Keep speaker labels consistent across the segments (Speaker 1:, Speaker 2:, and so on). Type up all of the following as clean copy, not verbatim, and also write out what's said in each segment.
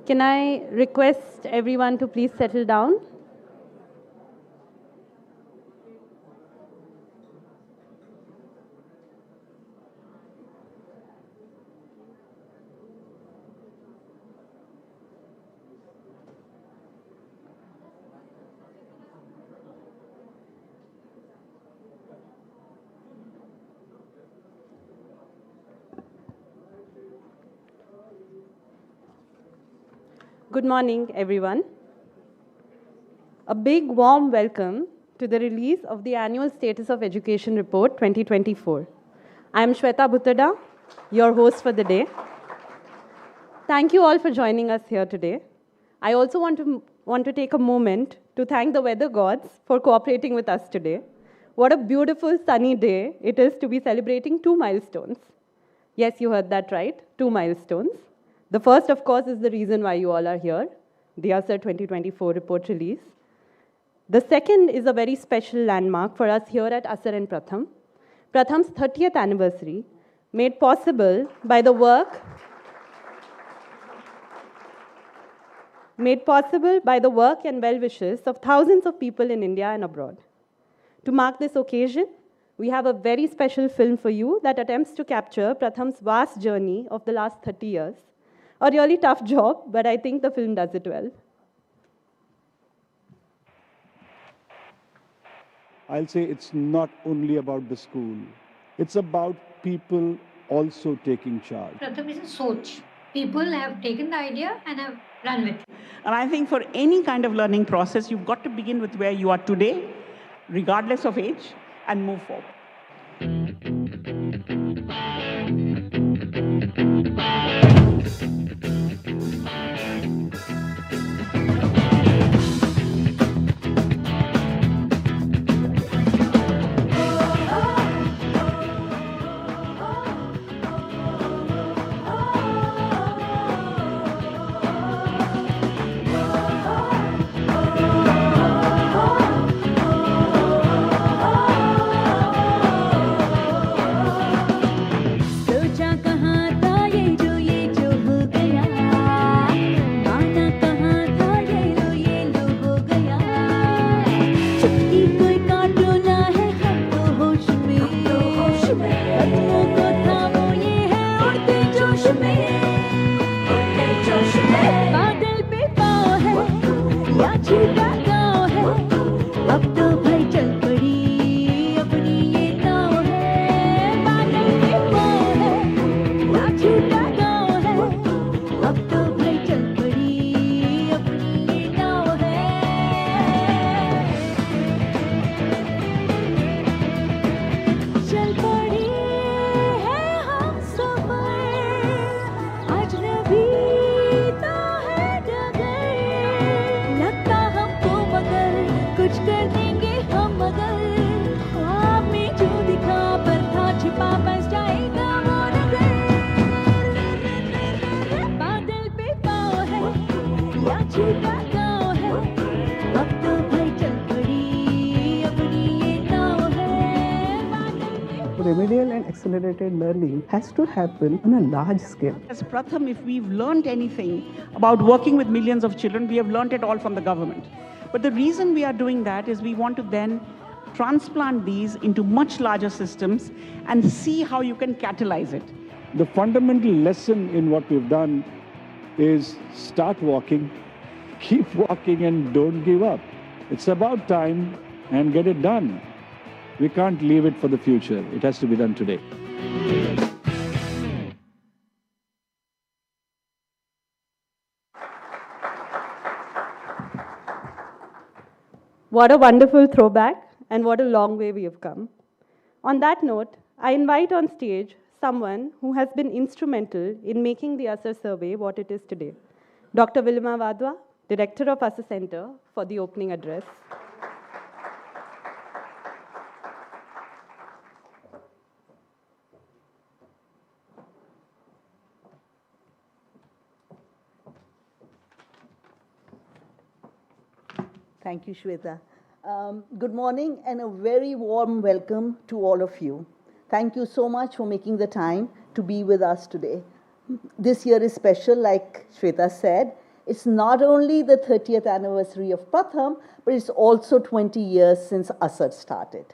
Speaker 1: Can I request everyone to please settle down? Good morning, everyone. A big warm welcome to the release of the Annual Status of Education Report 2024. I am Shweta Bhuttada, your host for the day. Thank you all for joining us here today. I also want to take a moment to thank the weather gods for cooperating with us today. What a beautiful sunny day it is to be celebrating 2 milestones. Yes, you heard that right, 2 milestones. The first, of course, is the reason why you all are here, the ASR 2024 report release. The second is a very special landmark for us here at ASR and Pratham. Pratham's 30th anniversary, made possible by the work and well-wishes of thousands of people in India and abroad. To mark this occasion, we have a very special film for you that attempts to capture Pratham's vast journey of the last 30 years. A really tough job, but I think the film does it well.
Speaker 2: I'll say it's not only about the school. It's about people also taking charge.
Speaker 3: Pratham is a soch. People have taken the idea and have run with it.
Speaker 4: And I think for any kind of learning process, you've got to begin with where you are today, regardless of age, and move forward.
Speaker 5: लगता हमको accelerated learning has to happen on a large scale.
Speaker 4: As Pratham, if we've learned anything about working with millions of children, we have learned it all from the government. But the reason we are doing that is we want to then transplant these into much larger systems and see how you can catalyze it.
Speaker 2: The fundamental lesson in what we've done is start walking, keep walking, and don't give up. It's about time and get it done. We can't leave it for the future. It has to be done today.
Speaker 1: What a wonderful throwback, and what a long way we have come. On that note, I invite on stage someone who has been instrumental in making the ASAR survey what it is today. Dr. Vilima Vadwa, Director of ASAR Center, for the opening address.
Speaker 6: Thank you, Shweta. Good morning and a very warm welcome to all of you. Thank you so much for making the time to be with us today. This year is special, like Shweta said. It's not only the 30th anniversary of Pratham, but it's also 20 years since ASAR started.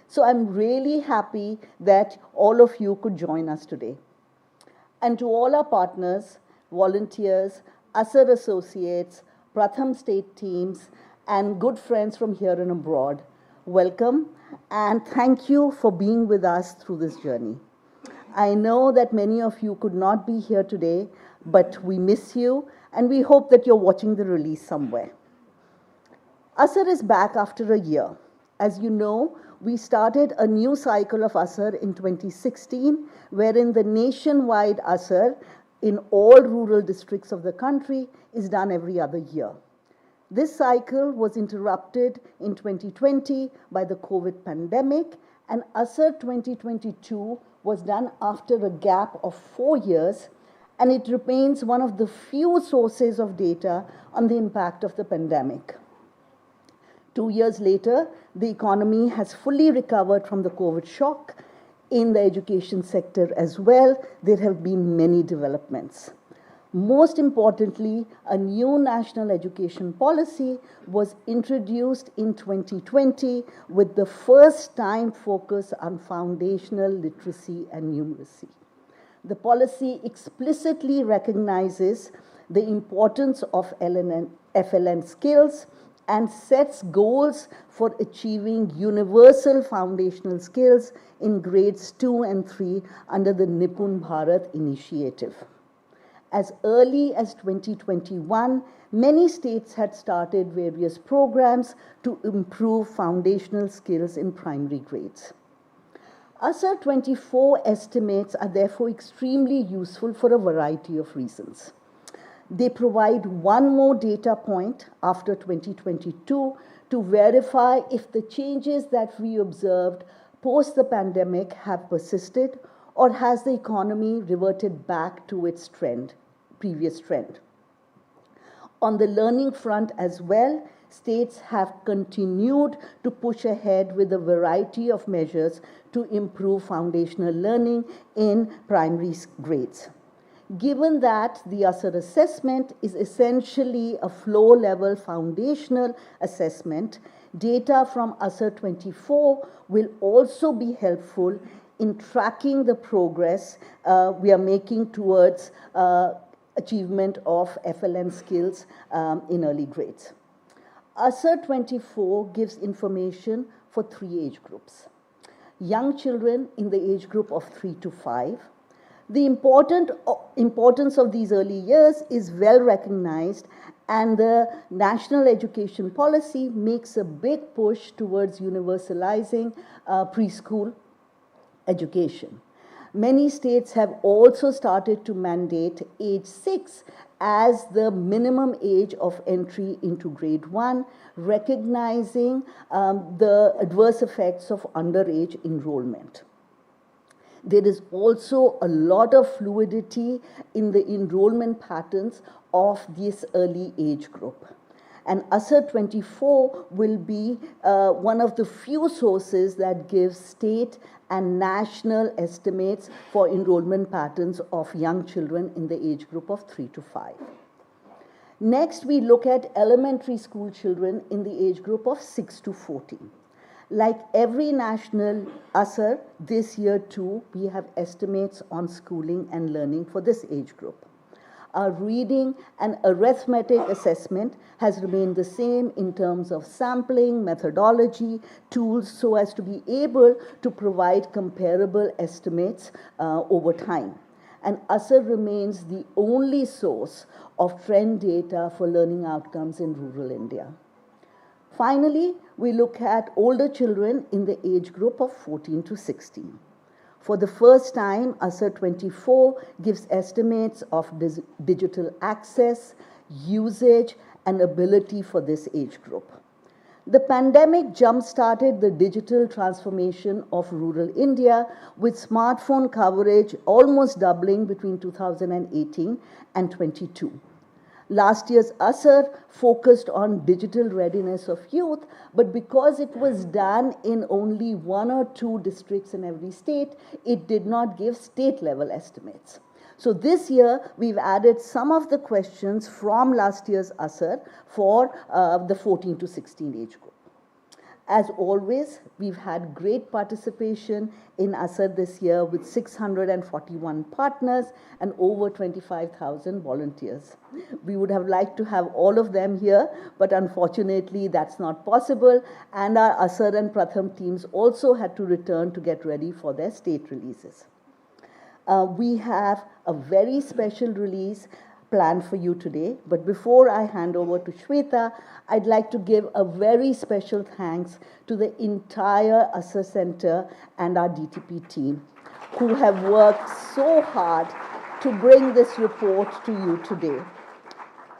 Speaker 6: So I'm really happy that all of you could join us today. And to all our partners, volunteers, ASAR associates, Pratham state teams, and good friends from here and abroad, welcome and thank you for being with us through this journey. I know that many of you could not be here today, but we miss you and we hope that you're watching the release somewhere. ASAR is back after a year. As you know, we started a new cycle of ASAR in 2016, wherein the nationwide ASAR in all rural districts of the country is done every other year. This cycle was interrupted in 2020 by the COVID pandemic, and ASAR 2022 was done after a gap of 4 years, and it remains one of the few sources of data on the impact of the pandemic. 2 years later, the economy has fully recovered from the COVID shock. In the education sector as well, there have been many developments. Most importantly, a new national education policy was introduced in 2020 with the first time focus on foundational literacy and numeracy. The policy explicitly recognizes the importance of FLN skills and sets goals for achieving universal foundational skills in grades 2 and 3 under the Nipun Bharat initiative. As early as 2021, many states had started various programs to improve foundational skills in primary grades. ASAR 24 estimates are therefore extremely useful for a variety of reasons. They provide one more data point after 2022 to verify if the changes that we observed post the pandemic have persisted or has the economy reverted back to its previous trend. On the learning front as well, states have continued to push ahead with a variety of measures to improve foundational learning in primary grades. Given that the ASAR assessment is essentially a floor-level foundational assessment, data from ASAR 24 will also be helpful in tracking the progress we are making towards achievement of FLN skills in early grades. ASAR 24 gives information for 3 age groups. Young children in the age group of 3 to 5. The importance of these early years is well recognized, and the national education policy makes a big push towards universalizing preschool education. Many states have also started to mandate age 6 as the minimum age of entry into grade 1, recognizing the adverse effects of underage enrollment. There is also a lot of fluidity in the enrollment patterns of this early age group. And ASAR 24 will be one of the few sources that gives state and national estimates for enrollment patterns of young children in the age group of 3 to 5. Next, we look at elementary school children in the age group of 6 to 14. Like every national ASR, this year too, we have estimates on schooling and learning for this age group. Our reading and arithmetic assessment has remained the same in terms of sampling, methodology, tools, so as to be able to provide comparable estimates over time. And ASR remains the only source of trend data for learning outcomes in rural India. Finally, we look at older children in the age group of 14 to 16. For the first time, ASR 24 gives estimates of digital access, usage, and ability for this age group. The pandemic jump-started the digital transformation of rural India, with smartphone coverage almost doubling between 2018 and 22. Last year's ASR focused on digital readiness of youth, but because it was done in only 1 or 2 districts in every state, it did not give state-level estimates. So this year, we've added some of the questions from last year's ASR for the 14 to 16 age group. As always, we've had great participation in ASR this year with 641 partners and over 25,000 volunteers. We would have liked to have all of them here, but unfortunately that's not possible, and our ASR and PRATHAM teams also had to return to get ready for their state releases. We have a very special release planned for you today, but before I hand over to Shweta, I'd like to give a very special thanks to the entire ASR Center and our DTP team, who have worked so hard to bring this report to you today.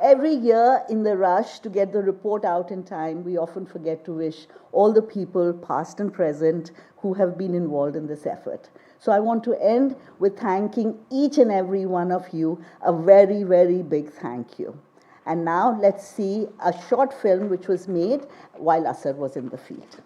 Speaker 6: Every year, in the rush to get the report out in time, we often forget to wish all the people, past and present, who have been involved in this effort. So I want to end with thanking each and every one of you, a very, very big thank you. And now let's see a short film which was made while ASR was in the field.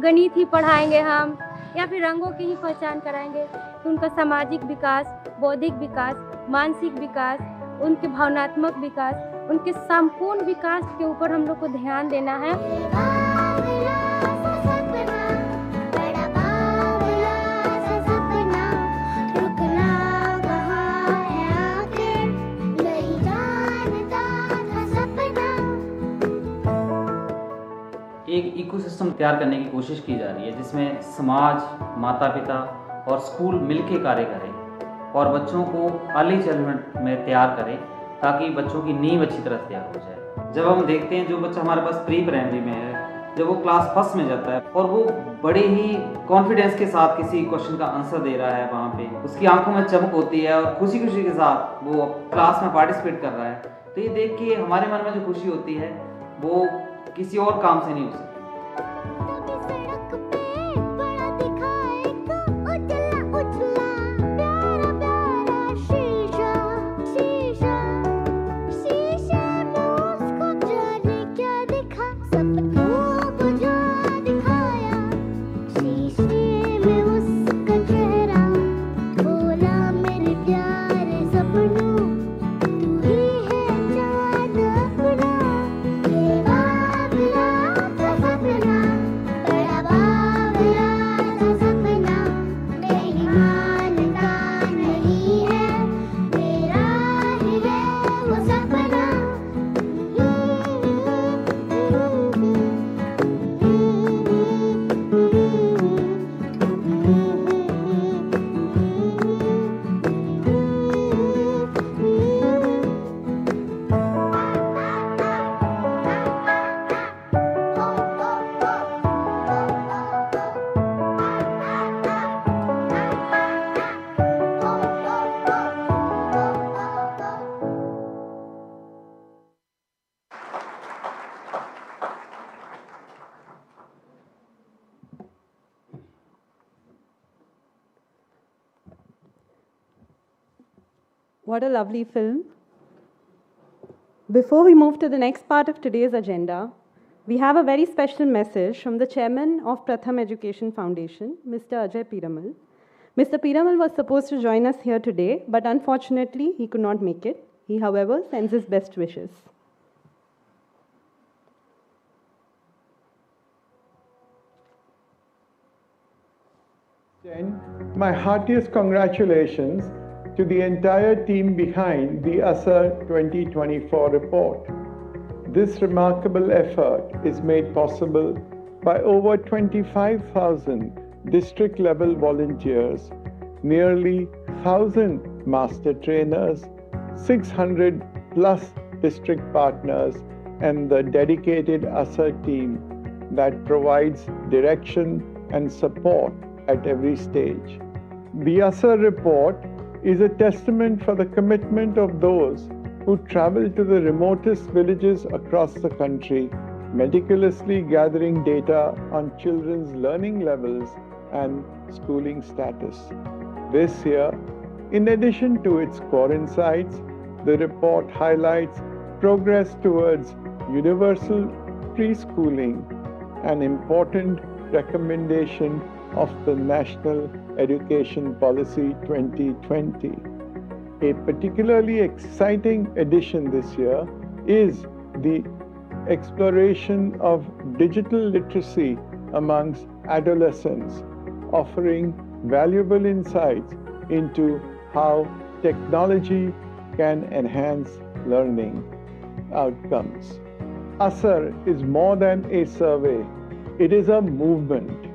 Speaker 7: गणित ही पढ़ाएंगे हम या फिर रंगों की ही पहचान कराएंगे, तो उनका सामाजिक विकास, बौद्धिक विकास, मानसिक विकास, उनके भावनात्मक विकास, उनके संपूर्ण विकास के ऊपर हम लोग को ध्यान देना है।
Speaker 8: एक इकोसिस्टम तैयार करने की कोशिश की जा रही है, जिसमें समाज, माता पिता और स्कूल मिलकर कार्य करें और बच्चों को अर्ली चाइल्डहुड में तैयार करें, ताकि बच्चों की नींव अच्छी तरह तैयार हो जाए। जब हम देखते हैं जो बच्चा हमारे पास प्री प्राइमरी में है, जब वो क्लास फर्स्ट में जाता है और वो बड़े ही कॉन्फिडेंस के साथ किसी क्वेश्चन का आंसर दे रहा है, वहाँ पे उसकी आंखों में चमक होती है और खुशी खुशी के साथ वो क्लास में पार्टिसिपेट कर रहा है, तो ये देख के हमारे मन में जो खुशी होती है वो किसी और काम से नहीं हो सकती।
Speaker 9: Some
Speaker 1: What a lovely film. Before we move to the next part of today's agenda, we have a very special message from the chairman of Pratham Education Foundation, Mr. Ajay Piramal. Mr. Piramal was supposed to join us here today, but unfortunately, he could not make it. He, however, sends his best wishes.
Speaker 9: My heartiest congratulations to the entire team behind the ASER 2024 report. This remarkable effort is made possible by over 25,000 district-level volunteers, nearly 1,000 master trainers, 600 plus district partners, and the dedicated ASER team that provides direction and support at every stage. The ASER report is a testament for the commitment of those who travel to the remotest villages across the country, meticulously gathering data on children's learning levels and schooling status. This year, in addition to its core insights, the report highlights progress towards universal preschooling, an important recommendation of the National Education Policy 2020. A particularly exciting addition this year is the exploration of digital literacy amongst adolescents, offering valuable insights into how technology can enhance learning outcomes. ASER is more than a survey, it is a movement.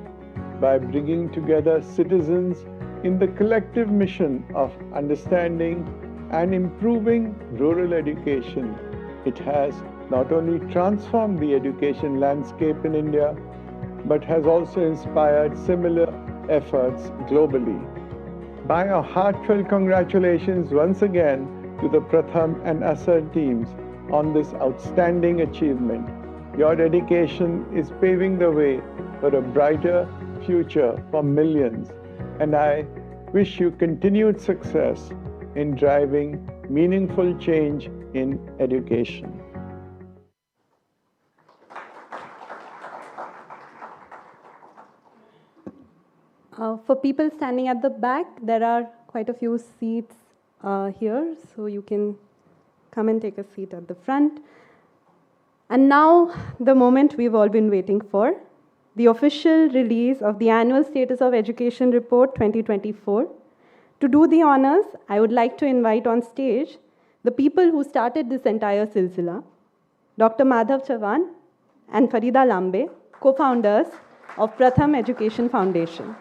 Speaker 9: By bringing together citizens in the collective mission of understanding and improving rural education, it has not only transformed the education landscape in India, but has also inspired similar efforts globally. My heartfelt congratulations once again to the Pratham and ASER teams on this outstanding achievement. Your dedication is paving the way for a brighter future for millions, and I wish you continued success in driving meaningful change in education.
Speaker 1: For people standing at the back, there are quite a few seats here, so you can come and take a seat at the front. And now, the moment we've all been waiting for, the official release of the Annual Status of Education Report 2024. To do the honors, I would like to invite on stage the people who started this entire silsila, Dr. Madhav Chavan and Farida Lambe, co-founders of Pratham Education Foundation.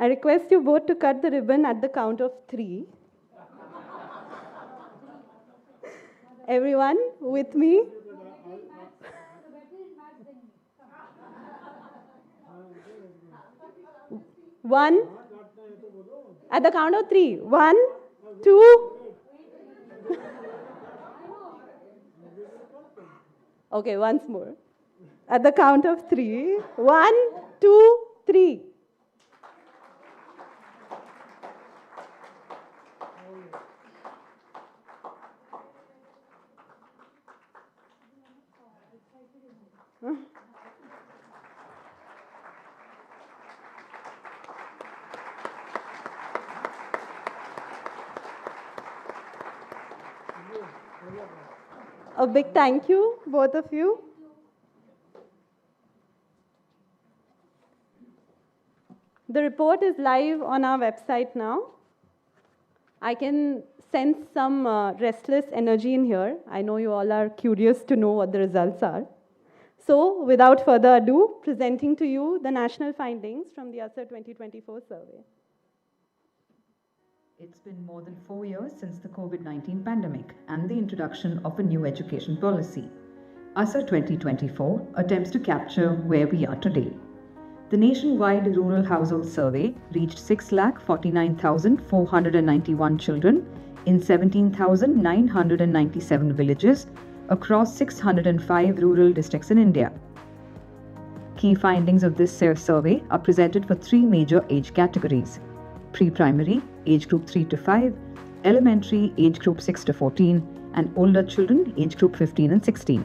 Speaker 1: I request you both to cut the ribbon at the count of 3. Everyone with me? One. At the count of 3. 1, 2. Okay, once more. At the count of 3. 1, 2, 3. A big thank you, both of you. The report is live on our website now. I can sense some restless energy in here. I know you all are curious to know what the results are. So, without further ado, presenting to you the national findings from the ASER 2024 survey.
Speaker 10: It's been more than 4 years since the COVID-19 pandemic and the introduction of a new education policy. ASER 2024 attempts to capture where we are today. The nationwide rural household survey reached 6,49,491 children in 17,997 villages across 605 rural districts in India. Key findings of this survey are presented for 3 major age categories: pre-primary, age group 3 to 5, elementary, age group 6 to 14, and older children, age group 15 and 16.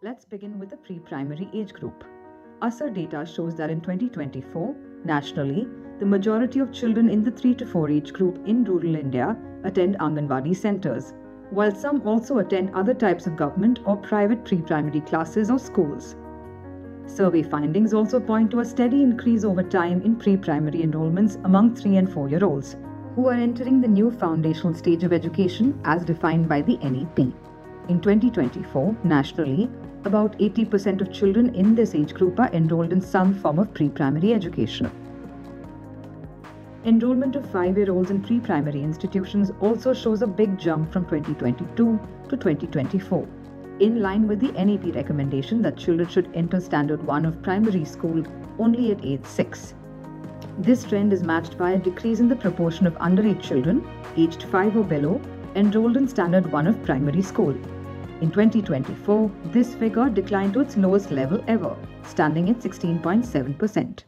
Speaker 10: Let's begin with the pre-primary age group. ASER data shows that in 2024, nationally, the majority of children in the 3 to 4 age group in rural India attend Anganwadi centers, while some also attend other types of government or private pre-primary classes or schools. Survey findings also point to a steady increase over time in pre-primary enrollments among 3 and 4-year-olds, who are entering the new foundational stage of education as defined by the NEP. In 2024, nationally, about 80% of children in this age group are enrolled in some form of pre-primary education. Enrollment of 5-year-olds in pre-primary institutions also shows a big jump from 2022 to 2024, in line with the NEP recommendation that children should enter Standard 1 of primary school only at age 6. This trend is matched by a decrease in the proportion of underage children, aged 5 or below, enrolled in Standard 1 of primary school. In 2024, this figure declined to its lowest level ever, standing at 16.7%.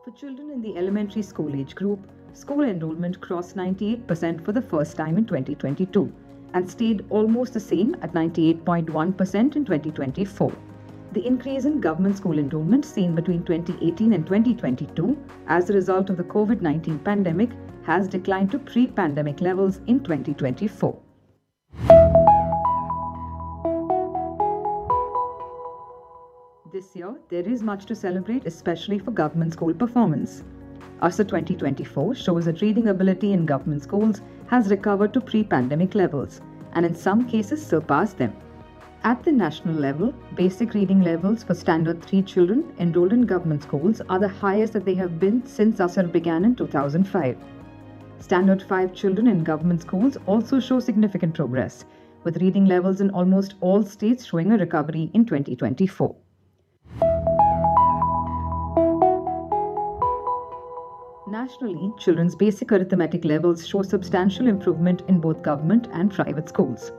Speaker 10: For children in the elementary school age group, school enrollment crossed 98% for the first time in 2022 and stayed almost the same at 98.1% in 2024. The increase in government school enrollment seen between 2018 and 2022 as a result of the COVID-19 pandemic has declined to pre-pandemic levels in 2024. This year, there is much to celebrate, especially for government school performance. ASER 2024 shows that reading ability in government schools has recovered to pre-pandemic levels and in some cases surpassed them. At the national level, basic reading levels for Standard 3 children enrolled in government schools are the highest that they have been since ASER began in 2005. Standard 5 children in government schools also show significant progress, with reading levels in almost all states showing a recovery in 2024. Nationally, children's basic arithmetic levels show substantial improvement in both government and private schools.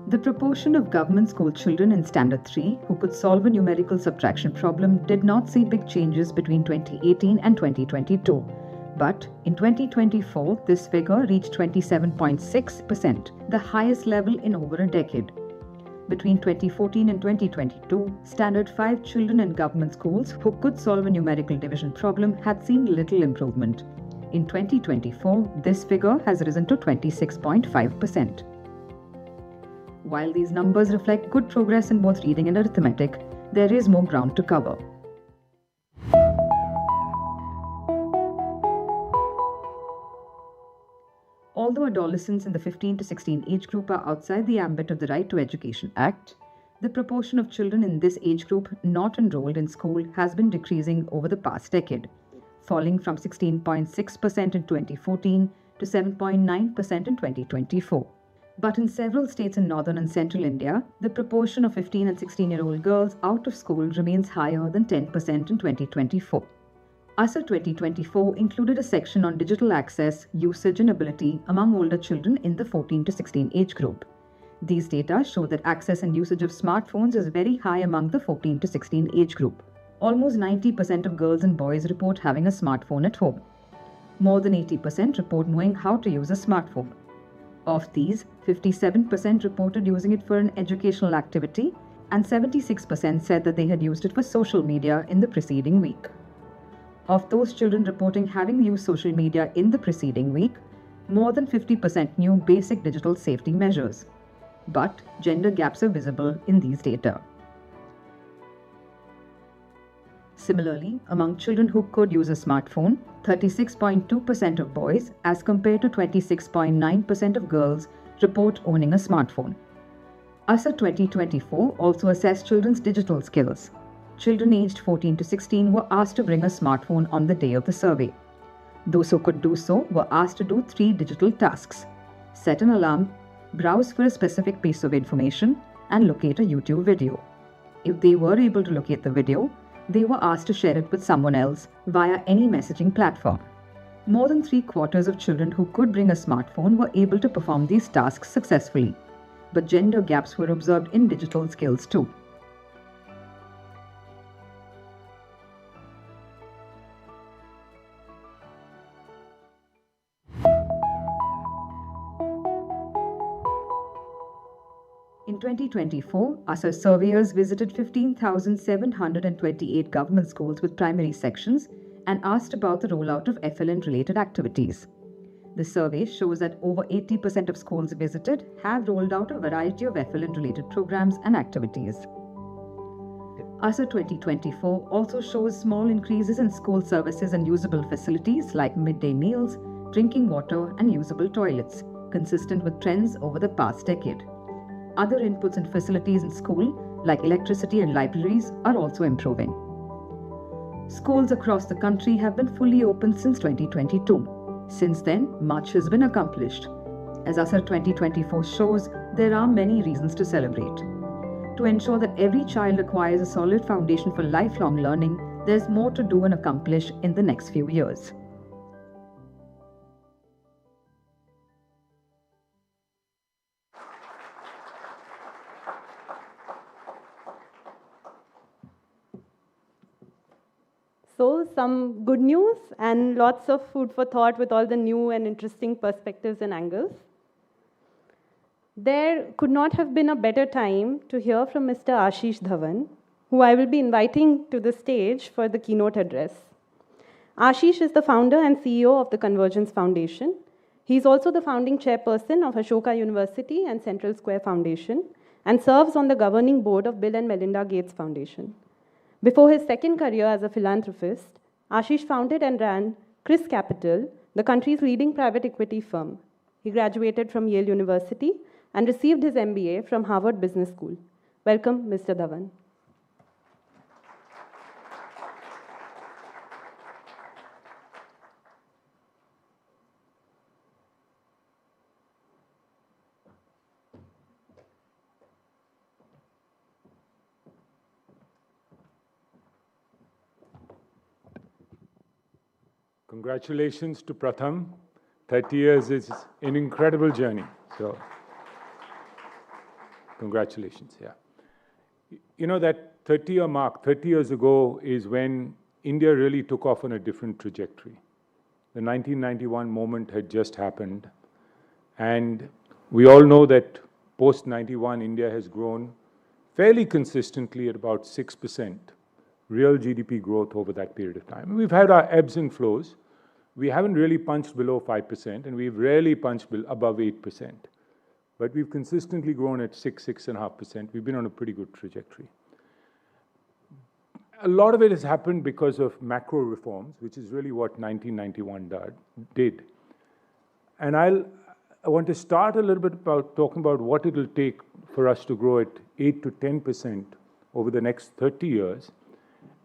Speaker 10: The proportion of government school children in Standard 3 who could solve a numerical subtraction problem did not see big changes between 2018 and 2022. But in 2024, this figure reached 27.6%, the highest level in over a decade. Between 2014 and 2022, Standard 5 children in government schools who could solve a numerical division problem had seen little improvement. In 2024, this figure has risen to 26.5%. While these numbers reflect good progress in both reading and arithmetic, there is more ground to cover. Although adolescents in the 15 to 16 age group are outside the ambit of the Right to Education Act, the proportion of children in this age group not enrolled in school has been decreasing over the past decade, falling from 16.6% in 2014 to 7.9% in 2024. But in several states in northern and central India, the proportion of 15 and 16-year-old girls out of school remains higher than 10% in 2024. ASER 2024 included a section on digital access, usage and ability among older children in the 14 to 16 age group. These data show that access and usage of smartphones is very high among the 14 to 16 age group. Almost 90% of girls and boys report having a smartphone at home. More than 80% report knowing how to use a smartphone. Of these, 57% reported using it for an educational activity, and 76% said that they had used it for social media in the preceding week. Of those children reporting having used social media in the preceding week, more than 50% knew basic digital safety measures. But gender gaps are visible in these data. Similarly, among children who could use a smartphone, 36.2% of boys, as compared to 26.9% of girls, report owning a smartphone. ASA 2024 also assessed children's digital skills. Children aged 14 to 16 were asked to bring a smartphone on the day of the survey. Those who could do so were asked to do 3 digital tasks: set an alarm, browse for a specific piece of information, and locate a YouTube video. If they were able to locate the video, they were asked to share it with someone else via any messaging platform. More than 3/4 of children who could bring a smartphone were able to perform these tasks successfully. But gender gaps were observed in digital skills too. In 2024, ASA surveyors visited 15,728 government schools with primary sections and asked about the rollout of FLN-related activities. The survey shows that over 80% of schools visited have rolled out a variety of FLN-related programs and activities. ASA 2024 also shows small increases in school services and usable facilities like midday meals, drinking water, and usable toilets, consistent with trends over the past decade. Other inputs and facilities in school, like electricity and libraries, are also improving. Schools across the country have been fully open since 2022. Since then, much has been accomplished. As ASA 2024 shows, there are many reasons to celebrate. To ensure that every child acquires a solid foundation for lifelong learning, there's more to do and accomplish in the next few years.
Speaker 1: So some good news and lots of food for thought with all the new and interesting perspectives and angles. There could not have been a better time to hear from Mr. Ashish Dhawan, who I will be inviting to the stage for the keynote address. Ashish is the founder and CEO of the Convergence Foundation. He is also the founding chairperson of Ashoka University and Central Square Foundation and serves on the governing board of Bill and Melinda Gates Foundation. Before his second career as a philanthropist, Ashish founded and ran Chris Capital, the country's leading private equity firm. He graduated from Yale University and received his MBA from Harvard Business School. Welcome, Mr. Dhawan.
Speaker 2: Congratulations to Pratham. 30 years is an incredible journey. So, congratulations, yeah. You know, that 30-year mark, 30 years ago, is when India really took off on a different trajectory. The 1991 moment had just happened. And we all know that post-91, India has grown fairly consistently at about 6% real GDP growth over that period of time. We've had our ebbs and flows. We haven't really punched below 5%, and we've rarely punched above 8%. But we've consistently grown at 6.5%. We've been on a pretty good trajectory. A lot of it has happened because of macro reforms, which is really what 1991 did. And I want to start a little bit about talking about what it will take for us to grow at 8 to 10% over the next 30 years.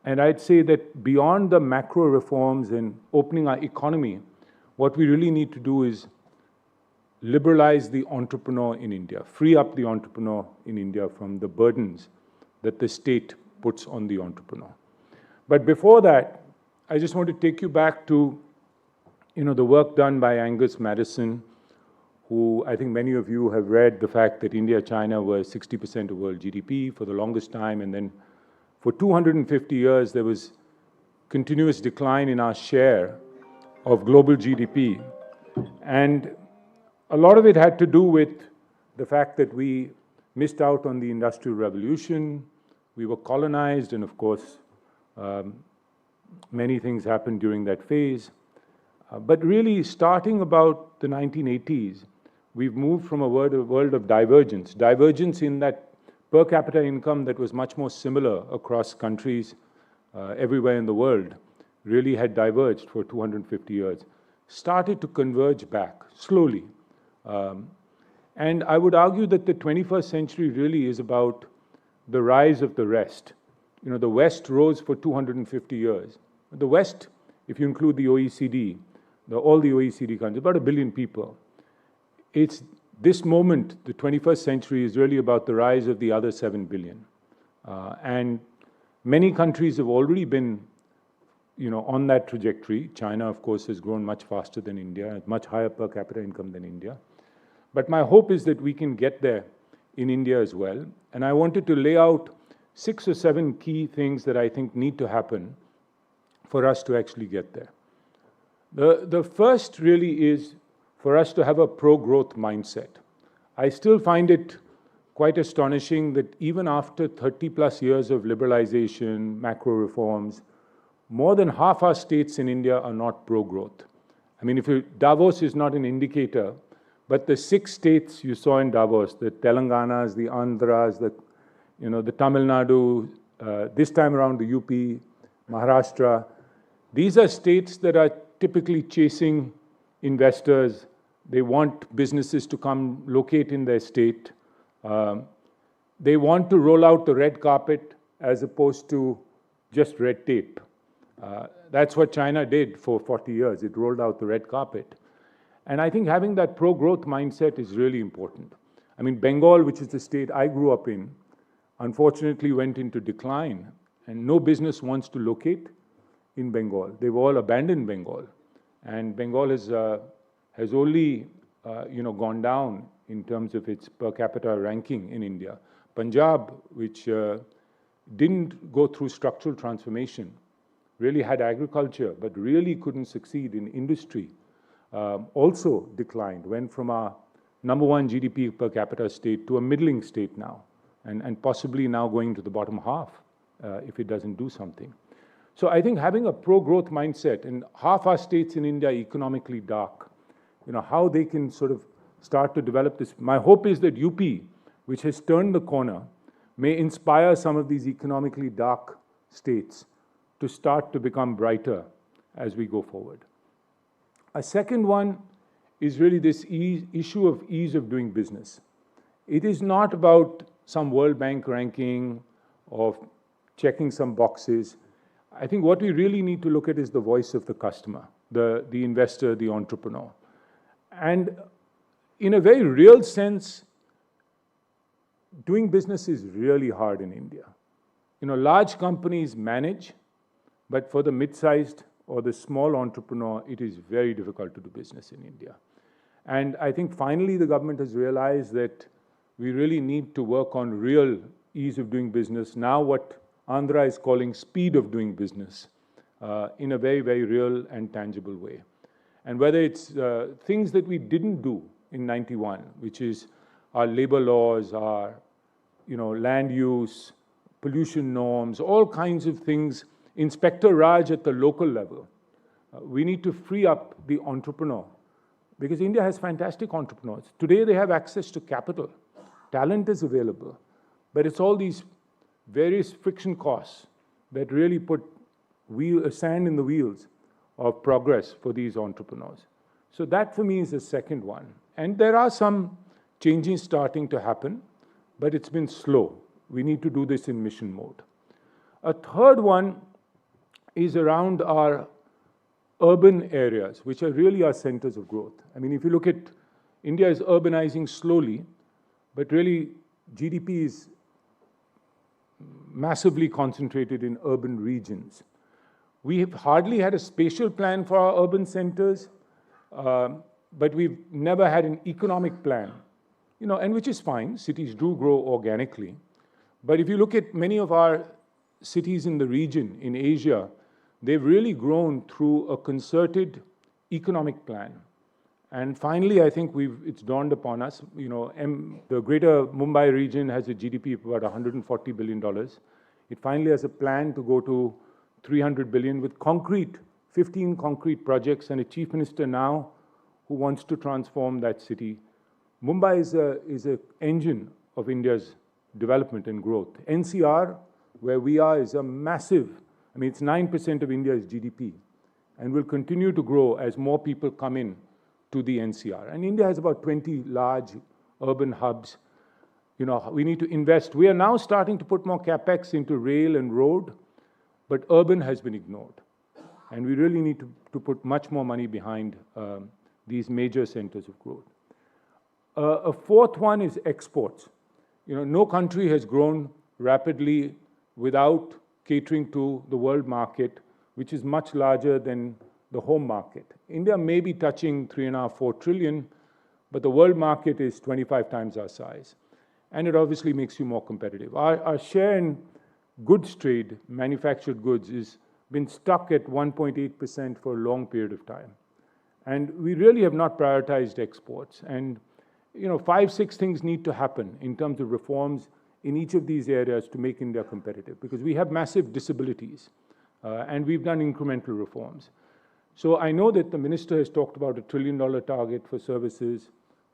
Speaker 2: And I'd say that beyond the macro reforms and opening our economy, what we really need to do is liberalize the entrepreneur in India, free up the entrepreneur in India from the burdens that the state puts on the entrepreneur. But before that, I just want to take you back to, the work done by Angus Madison, who I think many of you have read the fact that India, China were 60% of world GDP for the longest time, and then
Speaker 11: for 250 years, there was continuous decline in our share of global GDP. And a lot of it had to do with the fact that we missed out on the Industrial Revolution, we were colonized, and of course, many things happened during that phase. But really, starting about the 1980s, we've moved from a world of divergence. Divergence in that per capita income that was much more similar across countries everywhere in the world really had diverged for 250 years, started to converge back slowly. And I would argue that the 21st century really is about the rise of the rest. You know, the West rose for 250 years. The West, if you include the OECD, all the OECD countries, about 1 billion people. It's this moment, the 21st century, is really about the rise of the other 7 billion. And many countries have already been, on that trajectory. China, of course, has grown much faster than India, at much higher per capita income than India. But my hope is that we can get there in India as well. And I wanted to lay out 6 or 7 key things that I think need to happen for us to actually get there. The first really is for us to have a pro-growth mindset. I still find it quite astonishing that even after 30+ years of liberalization, macro reforms, more than half our states in India are not pro-growth. I mean, Davos is not an indicator, but the 6 states you saw in Davos, the Telanganas, the Andhras, the Tamil Nadu, this time around the UP, Maharashtra, these are states that are typically chasing investors. They want businesses to come locate in their state. They want to roll out the red carpet as opposed to just red tape. That's what China did for 40 years. It rolled out the red carpet. And I think having that pro-growth mindset is really important. I mean, Bengal, which is the state I grew up in, unfortunately went into decline, and no business wants to locate in Bengal. They've all abandoned Bengal. And Bengal has only gone down in terms of its per capita ranking in India. Punjab, which didn't go through structural transformation, really had agriculture, but really couldn't succeed in industry, also declined, went from our #1 GDP per capita state to a middling state now, and possibly now going to the bottom half if it doesn't do something. So I think having a pro-growth mindset, and half our states in India are economically dark, how they can sort of start to develop this. My hope is that UP, which has turned the corner, may inspire some of these economically dark states to start to become brighter as we go forward. A second one is really this issue of ease of doing business. It is not about some World Bank ranking or checking some boxes. I think what we really need to look at is the voice of the customer, the investor, the entrepreneur. And in a very real sense, doing business is really hard in India. Large companies manage, but for the mid-sized or the small entrepreneur, it is very difficult to do business in India. And I think finally the government has realized that we really need to work on real ease of doing business. Now what Andhra is calling speed of doing business in a very, very real and tangible way. And whether it's things that we didn't do in 91, which is our labor laws, our land use, pollution norms, all kinds of things, Inspector Raj at the local level. We need to free up the entrepreneur, because India has fantastic entrepreneurs. Today they have access to capital. Talent is available, but it's all these various friction costs that really put sand in the wheels of progress for these entrepreneurs. So that for me is the second one. And there are some changes starting to happen, but it's been slow. We need to do this in mission mode. A third one is around our urban areas, which are really our centers of growth. I mean, if you look at India is urbanizing slowly, but really GDP is massively concentrated in urban regions. We have hardly had a spatial plan for our urban centers, but we've never had an economic plan, and which is fine. Cities do grow organically. But if you look at many of our cities in the region, in Asia, they've really grown through a concerted economic plan. And finally, I think it's dawned upon us, the greater Mumbai region has a GDP of about $140 billion. It finally has a plan to go to 300 billion with 15 concrete projects, and a chief minister now who wants to transform that city. Mumbai is an engine of India's development and growth. NCR, where we are, is a massive, it's 9% of India's GDP and will continue to grow as more people come in to the NCR. And India has about 20 large urban hubs. We need to invest. We are now starting to put more capex into rail and road, but urban has been ignored. And we really need to put much more money behind these major centers of growth. A fourth one is exports. No country has grown rapidly without catering to the world market, which is much larger than the home market. India may be touching 3.5–4 trillion, but the world market is 25 times our size. And it obviously makes you more competitive. Our share in goods trade, manufactured goods, has been stuck at 1.8% for a long period of time. And we really have not prioritized exports. And 5–6 things need to happen in terms of reforms in each of these areas to make India competitive, because we have massive disabilities and we've done incremental reforms. So I know that the minister has talked about a $1 trillion target for services,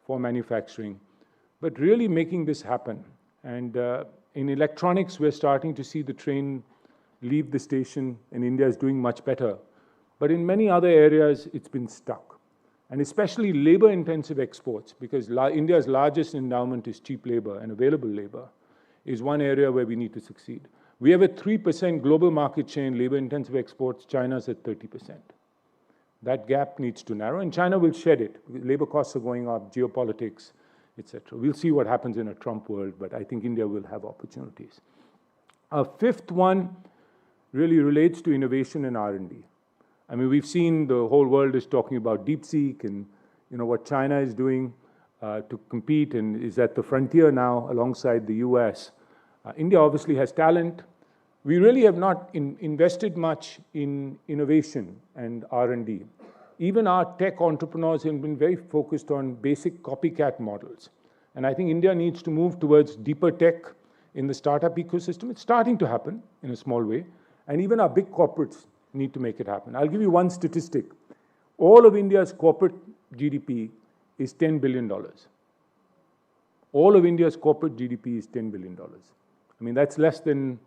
Speaker 11: for manufacturing, but really making this happen. And in electronics, we're starting to see the train leave the station, and India is doing much better. But in many other areas, it's been stuck. And especially labor-intensive exports, because India's largest endowment is cheap labor and available labor, is one area where we need to succeed. We have a 3% global market share in labor-intensive exports. China's at 30%. That gap needs to narrow, and China will shed it. Labor costs are going up, geopolitics, etc. We'll see what happens in a Trump world, but I think India will have opportunities. A fifth one really relates to innovation and R&D. We've seen the whole world is talking about DeepSeek and what China is doing to compete and is at the frontier now alongside the US. India obviously has talent. We really have not invested much in innovation and R&D. Even our tech entrepreneurs have been very focused on basic copycat models. And I think India needs to move towards deeper tech in the startup ecosystem. It's starting to happen in a small way. And even our big corporates need to make it happen. I'll give you one statistic. All of India's corporate GDP is $10 billion. All of India's corporate GDP is $10 billion. That's less than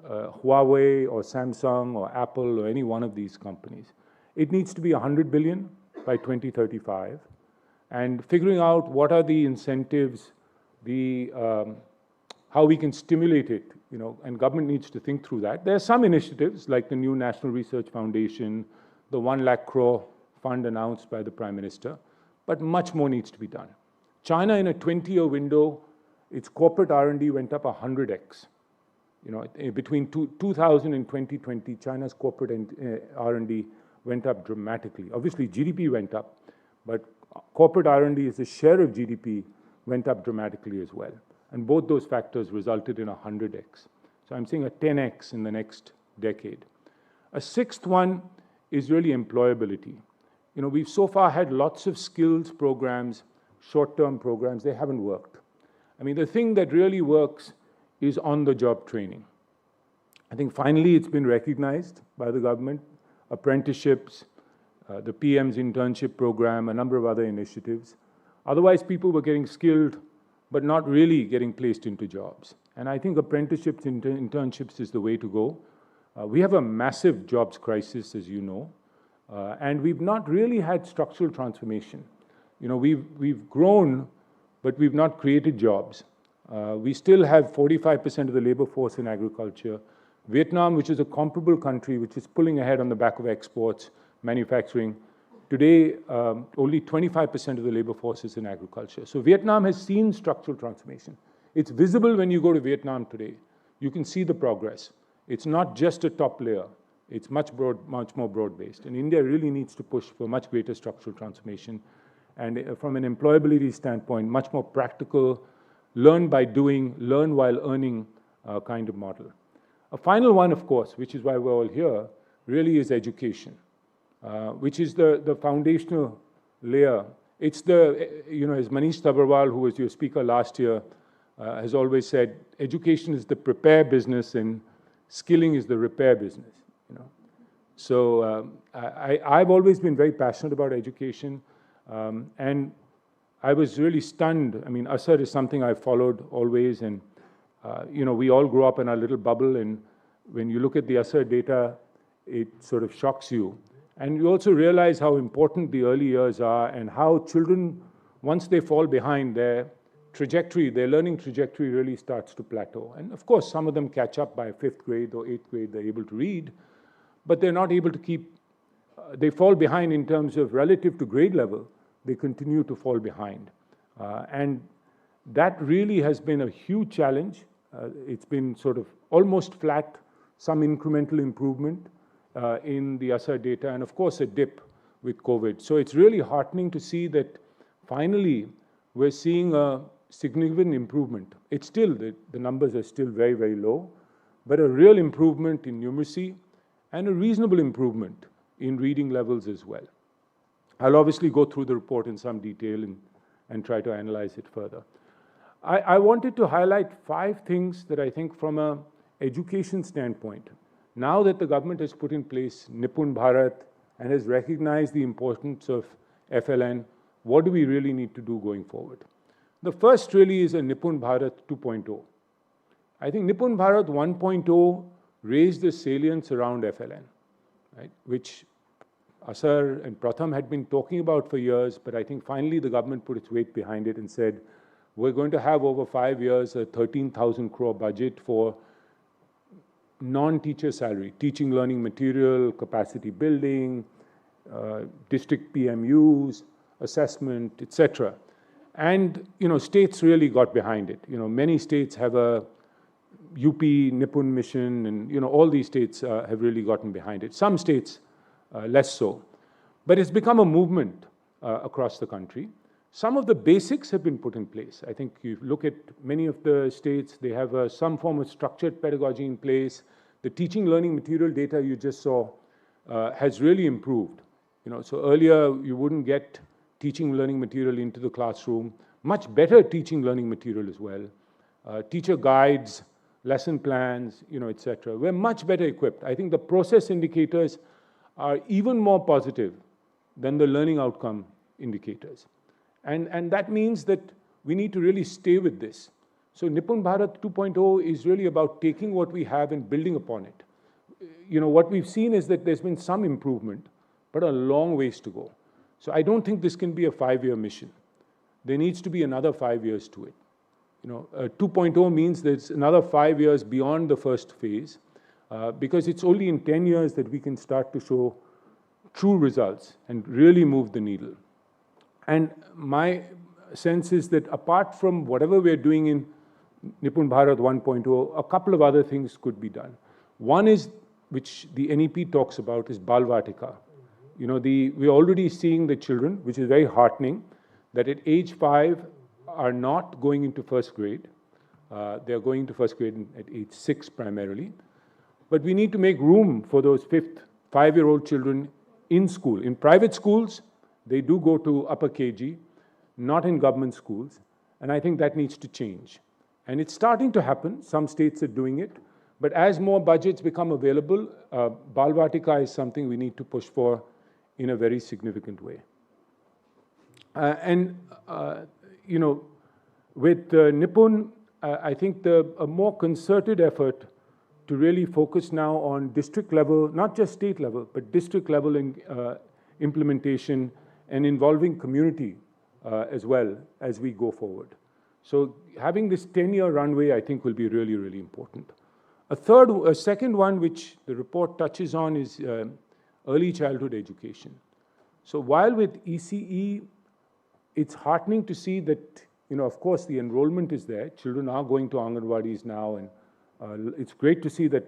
Speaker 11: Huawei or Samsung or Apple or any one of these companies. It needs to be 100 billion by 2035. And figuring out what are the incentives, how we can stimulate it, and government needs to think through that. There are some initiatives like the new National Research Foundation, the 1 lakh crore fund announced by the Prime Minister, but much more needs to be done. China, in a 20-year window, its corporate R&D went up 100x. Between 2000 and 2020, China's corporate R&D went up dramatically. Obviously, GDP went up, but corporate R&D as a share of GDP went up dramatically as well. And both those factors resulted in 100x. So I'm saying a 10x in the next decade. A sixth one is really employability. We've so far had lots of skills programs, short-term programs. They haven't worked. The thing that really works is on-the-job training. I think finally it's been recognized by the government, apprenticeships, the PM's internship program, a number of other initiatives. Otherwise, people were getting skilled, but not really getting placed into jobs. And I think apprenticeships, internships is the way to go. We have a massive jobs crisis, as you know, and we've not really had structural transformation. We've grown, but we've not created jobs. We still have 45% of the labor force in agriculture. Vietnam, which is a comparable country, which is pulling ahead on the back of exports, manufacturing, today only 25% of the labor force is in agriculture. So Vietnam has seen structural transformation. It's visible when you go to Vietnam today. You can see the progress. It's not just a top layer. It's much more broad-based. And India really needs to push for much greater structural transformation. And from an employability standpoint, much more practical, learn by doing, learn while earning kind of model. A final one, of course, which is why we're all here, really is education, which is the foundational layer. It's the, as Manish Tabarwal, who was your speaker last year, has always said, education is the prepare business and skilling is the repair business. So I've always been very passionate about education, and I was really stunned. I mean, Asar is something I followed always, and we all grew up in our little bubble, and when you look at the Asar data, it sort of shocks you. And you also realize how important the early years are and how children, once they fall behind, their learning trajectory really starts to plateau. And of course, some of them catch up by 5th grade or 8th grade, they're able to read, but they're not able to keep, they fall behind in terms of relative to grade level, they continue to fall behind. And that really has been a huge challenge. It's been sort of almost flat, some incremental improvement in the Asar data, and of course a dip with COVID. So it's really heartening to see that finally we're seeing a significant improvement. It's still, the numbers are still very, very low, but a real improvement in numeracy and a reasonable improvement in reading levels as well. I'll obviously go through the report in some detail and try to analyze it further. I wanted to highlight 5 things that I think from an education standpoint, now that the government has put in place Nipun Bharat and has recognized the importance of FLN, what do we really need to do going forward? The first really is a Nipun Bharat 2.0. I think Nipun Bharat 1.0 raised the salience around FLN, right, which Asar and Pratham had been talking about for years, but I think finally the government put its weight behind it and said, we're going to have over 5 years a 13,000 crore budget for non-teacher salary, teaching, learning material, capacity building, district PMUs, assessment, etc. And, states really got behind it. Many states have a UP Nipun mission, and, all these states have really gotten behind it. Some states less so. But it's become a movement across the country. Some of the basics have been put in place. I think you look at many of the states, they have some form of structured pedagogy in place. The teaching learning material data you just saw has really improved. So earlier you wouldn't get teaching learning material into the classroom. Much better teaching learning material as well. Teacher guides, lesson plans, etc. We're much better equipped. I think the process indicators are even more positive than the learning outcome indicators. And that means that we need to really stay with this. So Nipun Bharat 2.0 is really about taking what we have and building upon it. What we've seen is that there's been some improvement, but a long ways to go. So I don't think this can be a 5-year mission. There needs to be another 5 years to it. 2.0 means there's another 5 years beyond the first phase, because it's only in 10 years that we can start to show true results and really move the needle. And my sense is that apart from whatever we're doing in Nipun Bharat 1.0, a couple of other things could be done. One is, which the NEP talks about, is Balvatika. We're already seeing the children, which is very heartening, that at age 5 are not going into first grade. They're going to first grade at age 6 primarily. But we need to make room for those 5-year-old children in school. In private schools, they do go to upper KG, not in government schools, and I think that needs to change. And it's starting to happen. Some states are doing it. But as more budgets become available, Balvatika is something we need to push for in a very significant way. With Nipun, I think a more concerted effort to really focus now on district level, not just state level, but district level implementation and involving community as well as we go forward. So having this 10-year runway, I think, will be really, really important. A second one, which the report touches on, is early childhood education. So while with ECE, it's heartening to see that, of course, the enrollment is there. Children are going to Anganwadis now, and it's great to see that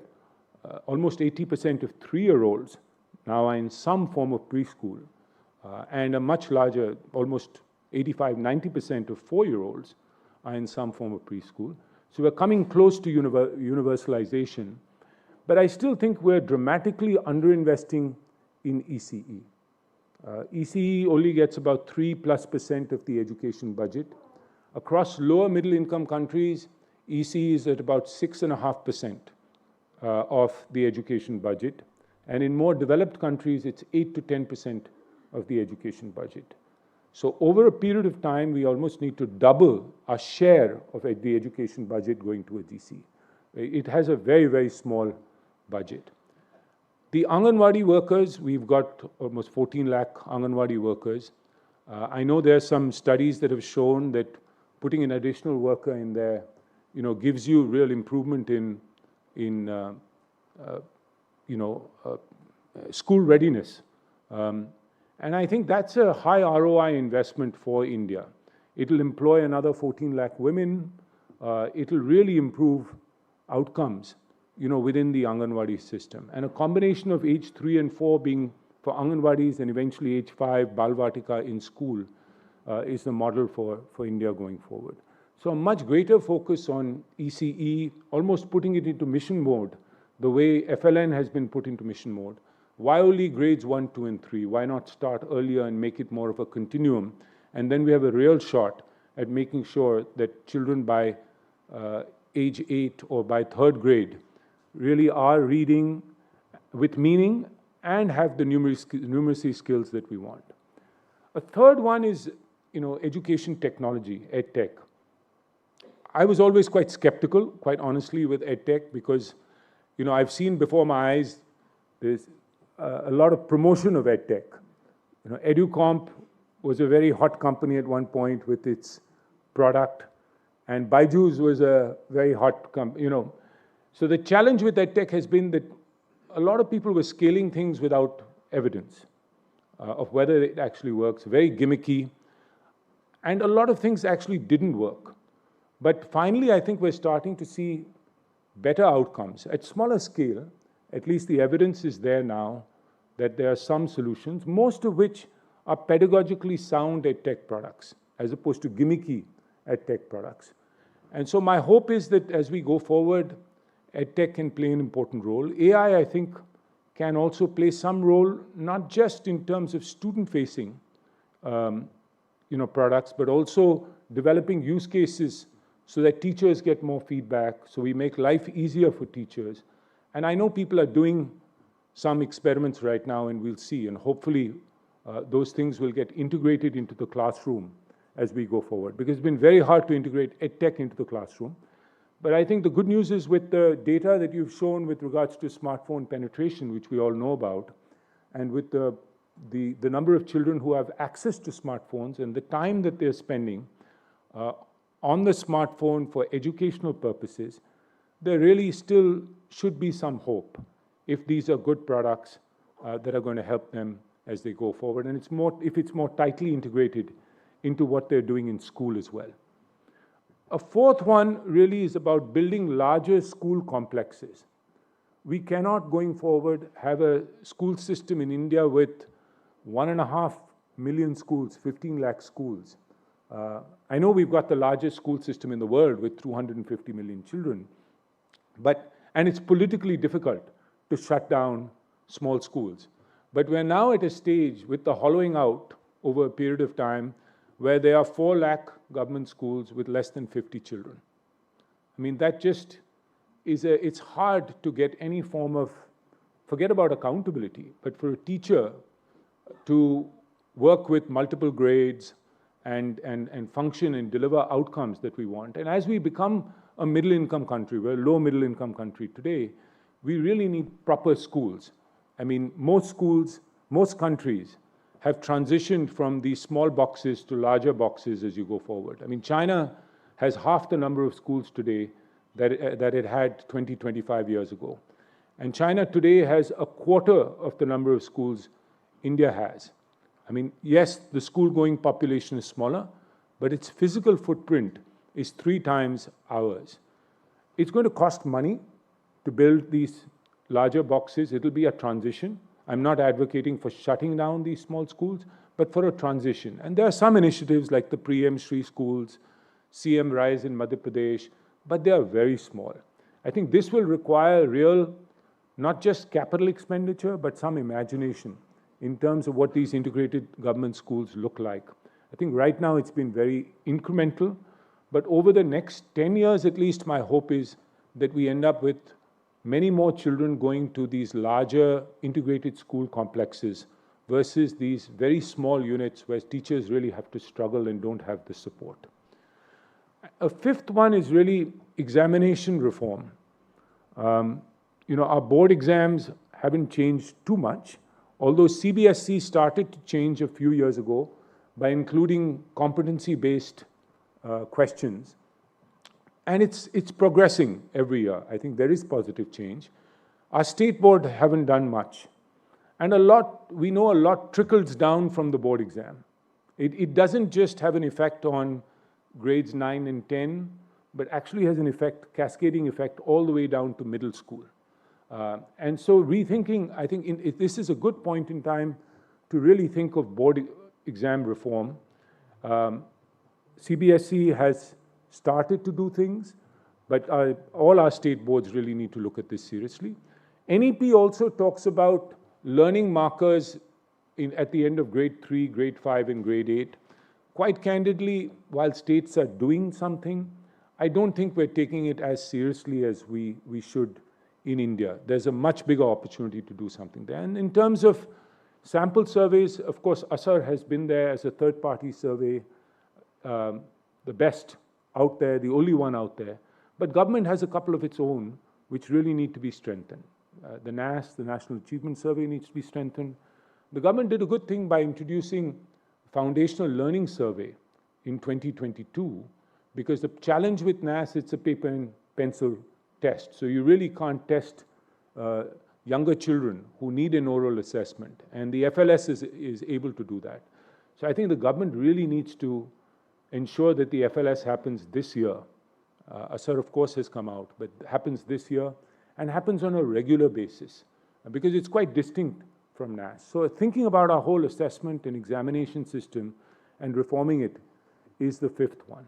Speaker 11: almost 80% of 3-year-olds now are in some form of preschool, and a much larger, almost 85-90% of 4-year-olds are in some form of preschool. So we're coming close to universalization. But I still think we're dramatically underinvesting in ECE. ECE only gets about 3+% of the education budget. Across lower middle income countries, ECE is at about 6.5% of the education budget. And in more developed countries, it's 8 to 10% of the education budget. So over a period of time, we almost need to double our share of the education budget going towards ECE. It has a very, very small budget. The Anganwadi workers, we've got almost 14 lakh Anganwadi workers. I know there are some studies that have shown that putting an additional worker in there, gives you real improvement in school readiness. And I think that's a high ROI investment for India. It'll employ another 14 lakh women. It'll really improve outcomes, within the Anganwadi system. And a combination of age 3 and 4 being for Anganwadis and eventually age 5, Balvatika in school, is the model for India going forward. So a much greater focus on ECE, almost putting it into mission mode, the way FLN has been put into mission mode. Why only grades 1, 2, and 3? Why not start earlier and make it more of a continuum? And then we have a real shot at making sure that children by age 8 or by 3rd grade really are reading with meaning and have the numeracy skills that we want. A third one is, education technology, EdTech. I was always quite skeptical, quite honestly, with EdTech because, I've seen before my eyes there's a lot of promotion of EdTech. EduComp was a very hot company at one point with its product, and Byju's was a very hot company, So the challenge with EdTech has been that a lot of people were scaling things without evidence of whether it actually works, very gimmicky, and a lot of things actually didn't work. But finally, I think we're starting to see better outcomes. At smaller scale, at least the evidence is there now that there are some solutions, most of which are pedagogically sound EdTech products, as opposed to gimmicky EdTech products. And so my hope is that as we go forward, EdTech can play an important role. AI, I think, can also play some role, not just in terms of student-facing products, but also developing use cases so that teachers get more feedback, so we make life easier for teachers. And I know people are doing some experiments right now, and we'll see, and hopefully those things will get integrated into the classroom as we go forward, because it's been very hard to integrate EdTech into the classroom. But I think the good news is with the data that you've shown with regards to smartphone penetration, which we all know about, and with the number of children who have access to smartphones and the time that they're spending on the smartphone for educational purposes, there really still should be some hope if these are good products that are going to help them as they go forward. And if it's more tightly integrated into what they're doing in school as well. A fourth one really is about building larger school complexes. We cannot, going forward, have a school system in India with 1.5 million schools, 15 lakh schools. I know we've got the largest school system in the world with 250 million children, and it's politically difficult to shut down small schools. But we're now at a stage with the hollowing out over a period of time where there are 4 lakh government schools with less than 50 children. I mean, that just is it's hard to get any form of, forget about accountability, but for a teacher to work with multiple grades and function and deliver outcomes that we want. And as we become a middle-income country, we're a low middle-income country today, we really need proper schools. I mean, most schools, most countries have transitioned from these small boxes to larger boxes as you go forward. I mean, China has half the number of schools today that it had 20, 25 years ago. And China today has a quarter of the number of schools India has. I mean, yes, the school-going population is smaller, but its physical footprint is 3 times ours. It's going to cost money to build these larger boxes. It'll be a transition. I'm not advocating for shutting down these small schools, but for a transition. And there are some initiatives like the PM Shri schools, CM Rise in Madhya Pradesh, but they are very small. I think this will require real not just capital expenditure, but some imagination in terms of what these integrated government schools look like. I think right now it's been very incremental, but over the next 10 years at least, my hope is that we end up with many more children going to these larger integrated school complexes versus these very small units where teachers really have to struggle and don't have the support. A fifth one is really examination reform. Our board exams haven't changed too much, although CBSE started to change a few years ago by including competency-based questions. And it's progressing every year. I think there is positive change. Our state board haven't done much. And we know a lot trickles down from the board exam. It doesn't just have an effect on grades 9 and 10, but actually has an effect, cascading effect, all the way down to middle school. And so rethinking, I think this is a good point in time to really think of board exam reform. CBSE has started to do things, but all our state boards really need to look at this seriously. NEP also talks about learning markers at the end of grade 3, grade 5, and grade 8. Quite candidly, while states are doing something, I don't think we're taking it as seriously as we should in India. There's a much bigger opportunity to do something there. And in terms of sample surveys, of course, ASAR has been there as a third-party survey, the best out there, the only one out there. But government has a couple of its own which really need to be strengthened. The NAS, the National Achievement Survey, needs to be strengthened. The government did a good thing by introducing Foundational Learning Survey in 2022, because the challenge with NAS, it's a paper and pencil test. So you really can't test younger children who need an oral assessment. And the FLS is able to do that. So I think the government really needs to ensure that the FLS happens this year. ASAR, of course, has come out, but happens this year and happens on a regular basis because it's quite distinct from NAS. So thinking about our whole assessment and examination system and reforming it is the fifth one.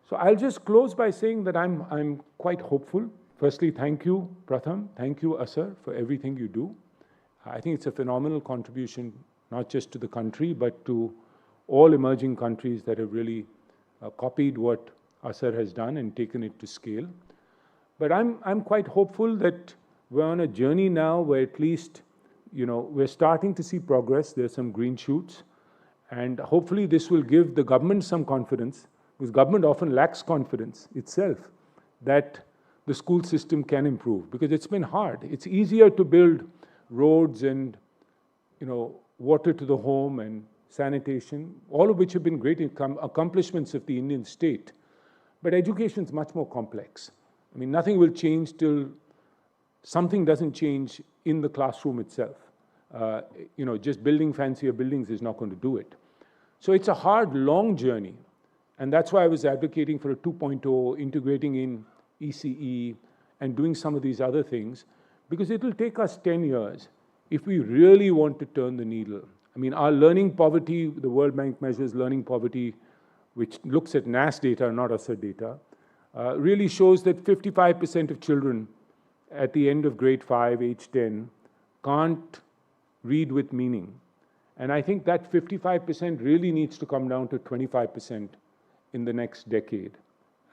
Speaker 11: So I'll just close by saying that I'm quite hopeful. Firstly, thank you, Pratham. Thank you, ASAR, for everything you do. I think it's a phenomenal contribution, not just to the country, but to all emerging countries that have really copied what ASAR has done and taken it to scale. But I'm quite hopeful that we're on a journey now where at least, we're starting to see progress. There's some green shoots. And hopefully this will give the government some confidence, because government often lacks confidence itself that the school system can improve, because it's been hard. It's easier to build roads and, water to the home and sanitation, all of which have been great accomplishments of the Indian state. But education is much more complex. I mean, nothing will change till something doesn't change in the classroom itself. Just building fancier buildings is not going to do it. So it's a hard, long journey. And that's why I was advocating for a 2.0, integrating in ECE and doing some of these other things, because it will take us 10 years if we really want to turn the needle. I mean, our learning poverty, the World Bank measures learning poverty, which looks at NAS data, not ASAR data, really shows that 55% of children at the end of grade 5, age 10, can't read with meaning. And I think that 55% really needs to come down to 25% in the next decade,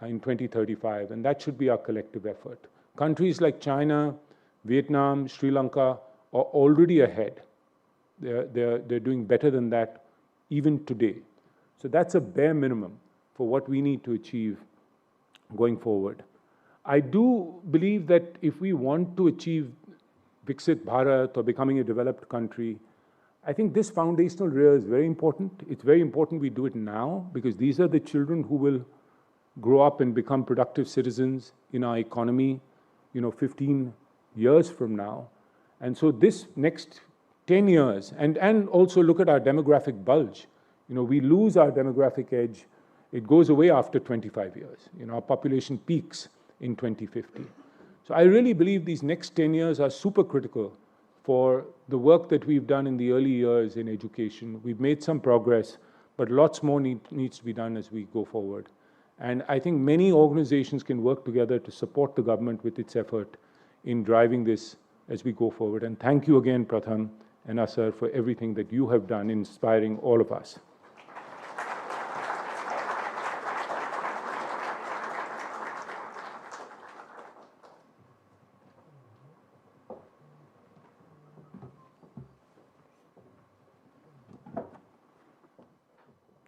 Speaker 11: in 2035, and that should be our collective effort. Countries like China, Vietnam, Sri Lanka are already ahead. They're doing better than that even today. So that's a bare minimum for what we need to achieve going forward. I do believe that if we want to achieve Viksit Bharat or becoming a developed country, I think this foundational layer is very important. It's very important we do it now, because these are the children who will grow up and become productive citizens in our economy, 15 years from now. And so this next 10 years, and also look at our demographic bulge. We lose our demographic edge. It goes away after 25 years. Our population peaks in 2050. So I really believe these next 10 years are super critical for the work that we've done in the early years in education. We've made some progress, but lots more needs to be done as we go forward. And I think many organizations can work together to support the government with its effort in driving this as we go forward. And thank you again, Pratham and Asar, for everything that you have done in inspiring all of us.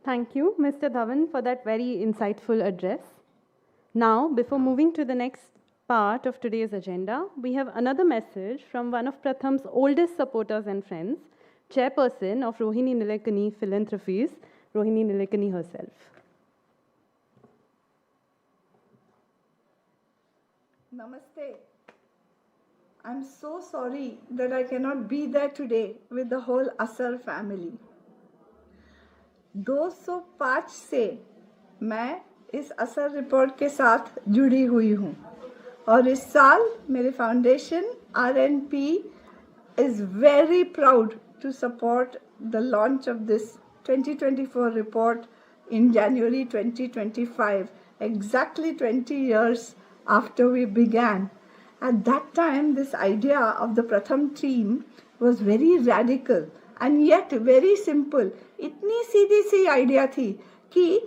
Speaker 1: Thank you, Mr. Dhawan, for that very insightful address. Now, before moving to the next part of today's agenda, we have another message from one of Pratham's oldest supporters and friends, chairperson of Rohini Nilekani Philanthropies, Rohini Nilekani herself.
Speaker 12: Namaste. I'm so sorry that I cannot be there today with the whole Asar family. 205 से मैं इस असर report के साथ जुड़ी हुई हूँ और इस साल मेरे foundation RNP is very proud to support the launch of this 2024 report in January 2025, exactly 20 years after we began. At that time, this idea of the Pratham team was very radical and yet very simple. इतनी सीधी सी idea थी कि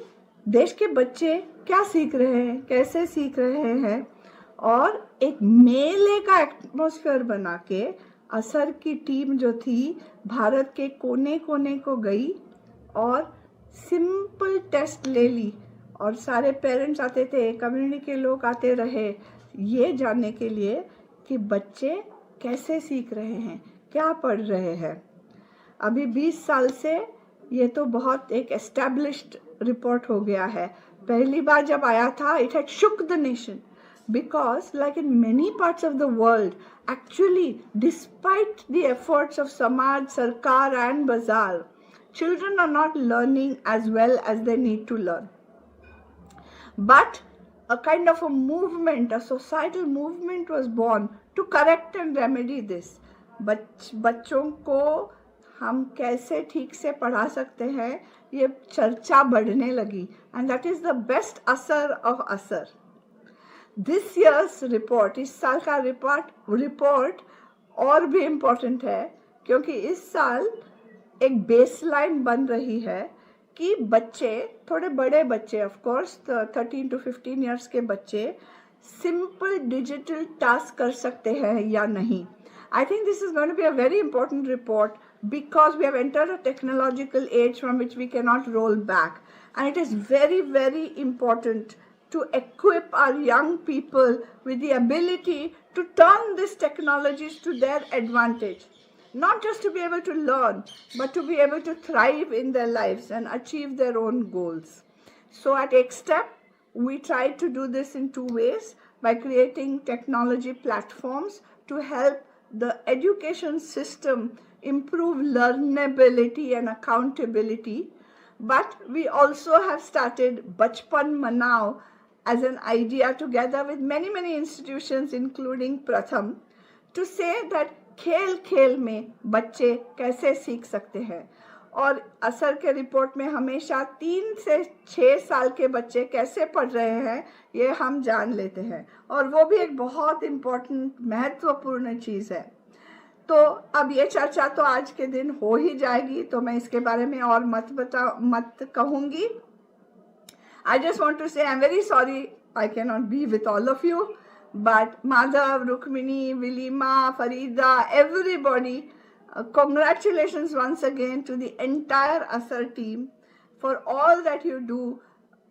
Speaker 12: देश के बच्चे क्या सीख रहे हैं, कैसे सीख रहे हैं, और एक मेले का एटमॉस्फेयर बना के असर की टीम जो थी भारत के कोने कोने को गई और सिंपल टेस्ट ले ली और सारे पेरेंट्स आते थे, कम्युनिटी के लोग आते रहे ये जानने के लिए कि बच्चे कैसे सीख रहे हैं, क्या पढ़ रहे हैं. अभी 20 साल से ये तो बहुत एक एस्टैब्लिश्ड रिपोर्ट हो गया है. पहली बार जब आया था it had shook the nation because like in many parts of the world, actually despite the efforts of Samaj, Sarkar and Bazaar, children are not learning as well as they need to learn. But a kind of a movement, a societal movement was born to correct and remedy this. बच्चों को हम कैसे ठीक से पढ़ा सकते हैं ये चर्चा बढ़ने लगी and that is the best असर of असर. This year's report, इस साल का रिपोर्ट और भी इम्पोर्टेंट है क्योंकि इस साल एक बेसलाइन बन रही है कि बच्चे, थोड़े बड़े बच्चे ऑफ कोर्स 13 to 15 years के बच्चे सिंपल डिजिटल टास्क कर सकते हैं या नहीं. I think this is going to be a very important report because we have entered a technological age from which we cannot roll back. And it is very, very important to equip our young people with the ability to turn these technologies to their advantage. Not just to be able to learn, but to be able to thrive in their lives and achieve their own goals. So at XSTEP, we try to do this in two ways, by creating technology platforms to help the education system improve learnability and accountability. But we also have started Bachpan Manao as an idea together with many, many institutions, including Pratham, to say that खेल खेल में बच्चे कैसे सीख सकते हैं. और असर के रिपोर्ट में हमेशा 3 से 6 साल के बच्चे कैसे पढ़ रहे हैं ये हम जान लेते हैं और वो भी एक बहुत इम्पोर्टेंट महत्वपूर्ण चीज़ है. तो अब ये चर्चा तो आज के दिन हो ही जाएगी तो मैं इसके बारे में और मत कहूँगी. I just want to say I'm very sorry I cannot be with all of you, but Madhav, Rukmini, Vilima, Farida, everybody, congratulations once again to the entire Asar team for all that you do.